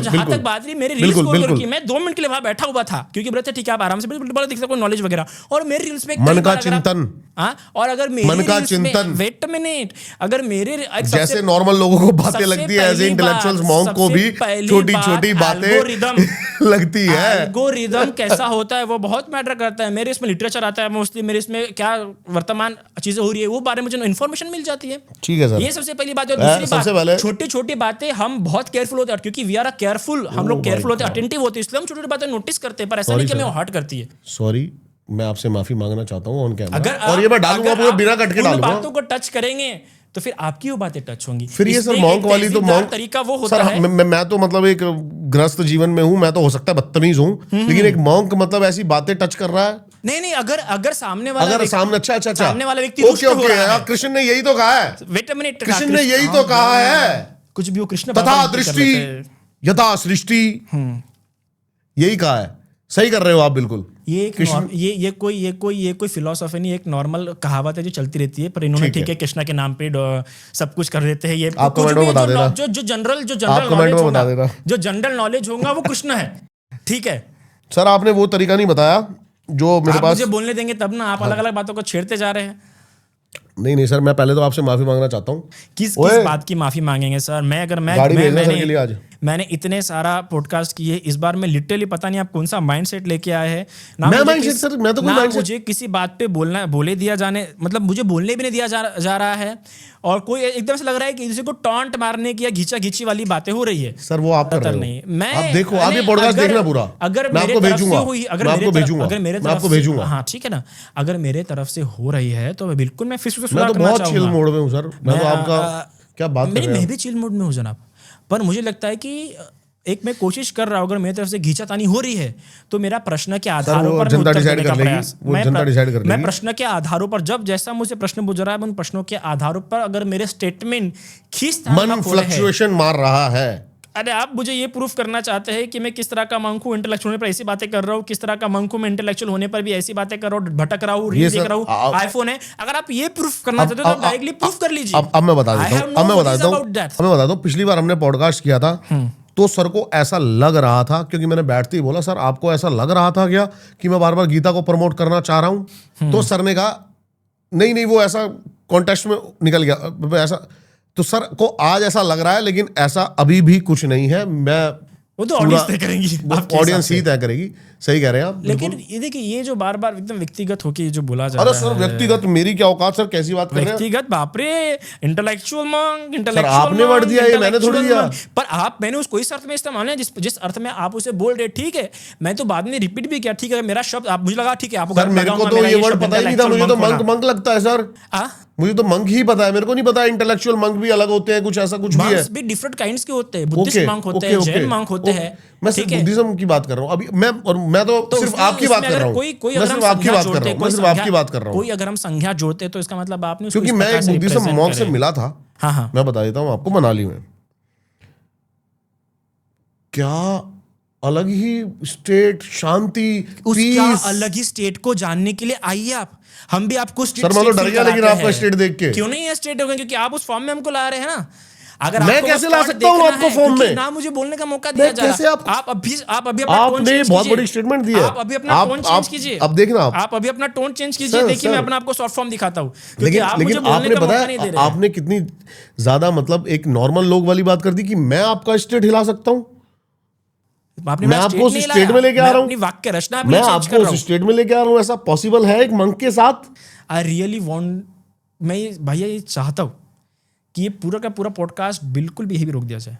जहां तक बात रही मेरी रील्स स्क्रॉल की, मैं 2 मिनट के लिए वहां बैठा हुआ था, क्योंकि बोलते ठीक है आप आराम से बिल्कुल दिख सकते हो, नॉलेज वगैरह। और मेरी रील्स में मन का चिंतन हाँ, और अगर मेरे मन का reels में- चिंतन। wait a minute, अगर मेरे जैसे नॉर्मल लोगों को बातें सबसे लगती है, ऐसे पहली इंटेलेक्चुअल्स बात- मॉन्क को सबसे भी पहली छोटी बात, छोटी बातें algorithm। लगती है। एल्गोरिदम कैसा होता है वो बहुत मैटर करता है। मेरे इसमें लिटरेचर आता है मोस्टली, मेरे इसमें क्या वर्तमान चीजें हो रही है वो बारे में मुझे इन्फॉर्मेशन मिल जाती है। ठीक है सर। ये सबसे पहली बात है। और मैं दूसरी सबसे बात, पहले- छोटी छोटी बातें हम बहुत केयरफुल होते हैं, क्योंकि वी आर केयरफुल, हम लोग केयरफुल होते हैं, अटेंटिव होते हैं, इसलिए हम छोटी छोटी बातें नोटिस करते हैं, पर ऐसा नहीं कि हमें हर्ट करती है। सॉरी, मैं आपसे माफी मांगना चाहता हूँ ऑन कैमरा। अगर और ये मैं डालूंगा अगर पूरा आप बिना कट के उन डालूंगा। बातों को टच करेंगे तो फिर आपकी वो बातें टच होंगी। फिर ये सर इसलिए मॉन्क एक वाली तो तहजीबदार मॉन्क तरीका वो होता सर, है। मैं तो मतलब एक ग्रस्त जीवन में हूँ, मैं तो हो सकता है बदतमीज हूँ, लेकिन एक मॉन्क मतलब ऐसी बातें टच कर रहा है। नहीं, अगर सामने वाला अगर व्यक्ति- सामने अच्छा सामने वाला व्यक्ति ओके रुष्ट हो ओके, रहा है। कृष्ण ने यही तो कहा है, वेट अ मिनट, कृष्ण ने यही तो कहा है, कुछ भी वो कृष्ण तथा बाबा कर दृष्टि लेते हैं। यथा सृष्टि, यही कहा है। सही कर रहे हो आप बिल्कुल। ये एक ये कोई फिलोसॉफी नहीं, एक नॉर्मल कहावत है जो चलती रहती है, पर इन्होंने ठीक है कृष्णा के नाम पे सब कुछ कर देते हैं। ये आप कुछ कमेंट भी में बता देना। जो जनरल आप कमेंट में बता देना। जो जनरल नॉलेज होगा वो कृष्ण है, ठीक है। सर आपने वो तरीका नहीं बताया जो मेरे आप पास। मुझे बोलने देंगे तब ना, आप अलग अलग बातों को छेड़ते जा रहे हैं। नहीं सर, मैं पहले तो आपसे माफी मांगना चाहता हूँ। किस ओए, बात की माफी मांगेंगे सर? गाड़ी भेजना सर के लिए आज। मैंने इतने सारा पॉडकास्ट किए, इस बार मैं लिटरली पता नहीं आप कौन सा माइंडसेट लेके आए हैं ना। मैं मुझे mindset किस- सर, मैं तो कोई ना mindset- मुझे किसी बात पे बोले दिया जाने, मतलब मुझे बोलने भी नहीं दिया जा रहा है, और कोई एकदम से लग रहा है कि किसी को टॉन्ट मारने की या घींचा घींची वाली बातें हो रही है। सर वो आप कर रहे हो। नहीं, मैं आप देखो, आप ये पॉडकास्ट देखना पूरा। अगर मैं मेरे आपको तरफ से भेजूंगा। हुई, मैं आपको भेजूंगा। अगर मेरे मैं तरफ आपको से- भेजूंगा। हाँ ठीक है ना, अगर मेरे तरफ से हो रही है तो बिल्कुल मैं फिर से मैं सुधार तो करना बहुत चिल चाहूंगा। मोड में हूँ सर। मैं तो आपका क्या बात कर रहे मैं हैं। भी चिल मोड में हूँ जनाब, पर मुझे लगता है कि एक मैं कोशिश कर रहा हूँ, अगर मेरी तरफ से घींचातानी हो रही है तो मेरा प्रश्न के आधारों वो पर मैं जनता उत्तर decide देने का कर लेगी। प्रयास, वो जनता decide कर मैं लेगी। प्रश्न के आधारों पर, जब जैसा मुझे प्रश्न पूछ रहा है, मैं उन प्रश्नों के आधारों पर अगर मेरे स्टेटमेंट मन फ्लक्चुएशन मार रहा है। अरे आप मुझे ये प्रूफ करना चाहते हैं कि मैं किस तरह का मंक हूँ, इंटेलेक्चुअल होने पर ऐसी बातें कर रहा हूँ, किस तरह का मंक हूँ मैं इंटेलेक्चुअल होने पर भी ऐसी बातें कर रहा हूँ, भटक रहा हूँ, रील देख रहा हूँ, आईफोन है। अगर आप ये प्रूफ करना चाहते हो तो डायरेक्टली प्रूफ कर लीजिए। अब मैं बता देता हूँ, मैं बता दूँ। पिछली बार हमने पॉडकास्ट किया था तो सर को ऐसा लग रहा था, क्योंकि मैंने बैठते ही बोला, सर आपको ऐसा लग रहा था क्या कि मैं बार बार गीता को प्रमोट करना चाह रहा हूँ? तो सर ने कहा नहीं वो ऐसा कॉन्टेक्स्ट में निकल गया ऐसा। तो सर को आज ऐसा लग रहा है, लेकिन ऐसा अभी भी कुछ नहीं है। मैं वो तो ऑडियंस तय करेंगी, ऑडियंस ही तय करेगी। सही कह रहे हैं आप। लेकिन ये देखिए, ये जो बार बार एकदम व्यक्तिगत होके जो बोला जा रहा अरे सर व्यक्तिगत मेरी क्या औकात सर, कैसी बात कर रहे हैं? व्यक्तिगत बाप रे, इंटेलेक्चुअल मंक, सर आपने वर्ड दिया, ये मैंने थोड़ी दिया। पर मैंने उसको इस अर्थ में इस्तेमाल है जिस अर्थ में आप उसे बोल रहे, ठीक है। मैं तो बाद में रिपीट भी किया, ठीक है मेरा शब्द आप, मुझे लगा ठीक है आपको सर मेरे को तो ये वर्ड पता ही नहीं था। मुझे तो मंक लगता है सर। मुझे तो मंक ही पता है, मेरे को नहीं पता इंटेलेक्चुअल मंक भी अलग होते हैं, कुछ ऐसा कुछ भी है। भी डिफरेंट काइंड्स के होते हैं, बुद्धिस्ट मंक होते हैं, जैन मंक होते हैं। मैं सिर्फ बुद्धिज्म की बात कर रहा हूँ अभी। मैं तो सिर्फ आपकी बात कर रहा हूँ। मैं सिर्फ आपकी बात कर रहा हूँ। मैं सिर्फ आपकी बात कर रहा हूँ। कोई अगर हम संज्ञा जोड़ते हैं तो इसका मतलब आपने, क्योंकि मैं एक बुद्धिज्म मॉन्क से मिला था। हाँ मैं बता देता हूँ आपको, मनाली में। क्या अलग ही स्टेट, शांति, पीस, अलग ही स्टेट को जानने के लिए आइए आप। हम भी आपको सर मैं तो डर गया लेकिन आपका स्टेट देख के। क्यों नहीं है स्टेट होगा, क्योंकि आप उस फॉर्म में हमको ला रहे हैं ना। अगर मैं कैसे ला सकता हूँ आपको फॉर्म में? ना मुझे बोलने का मौका दिया जा रहा है। आप अभी अपना टोन आपने चेंज बहुत कीजिए। बड़ी स्टेटमेंट दी है। आप अभी अपना टोन चेंज कीजिए। अब देखना आप अभी अपना टोन चेंज कीजिए। देखिए मैं अपना आपको शॉर्ट फॉर्म दिखाता हूँ, लेकिन आपने बताया बताया, आपने कितनी ज्यादा मतलब एक नॉर्मल लोग वाली बात कर दी कि मैं आपका स्टेट हिला सकता हूँ। मैं आपको उस स्टेट में लेके आ रहा हूँ। वाक्य रचना मैं आपको उस स्टेट में लेके आ रहा हूँ। ऐसा पॉसिबल है एक मंक के साथ? आई रियली वांट, मैं भैया ये चाहता हूँ कि ये पूरा का पूरा पॉडकास्ट बिल्कुल भी यही भी रोक दिया जाए।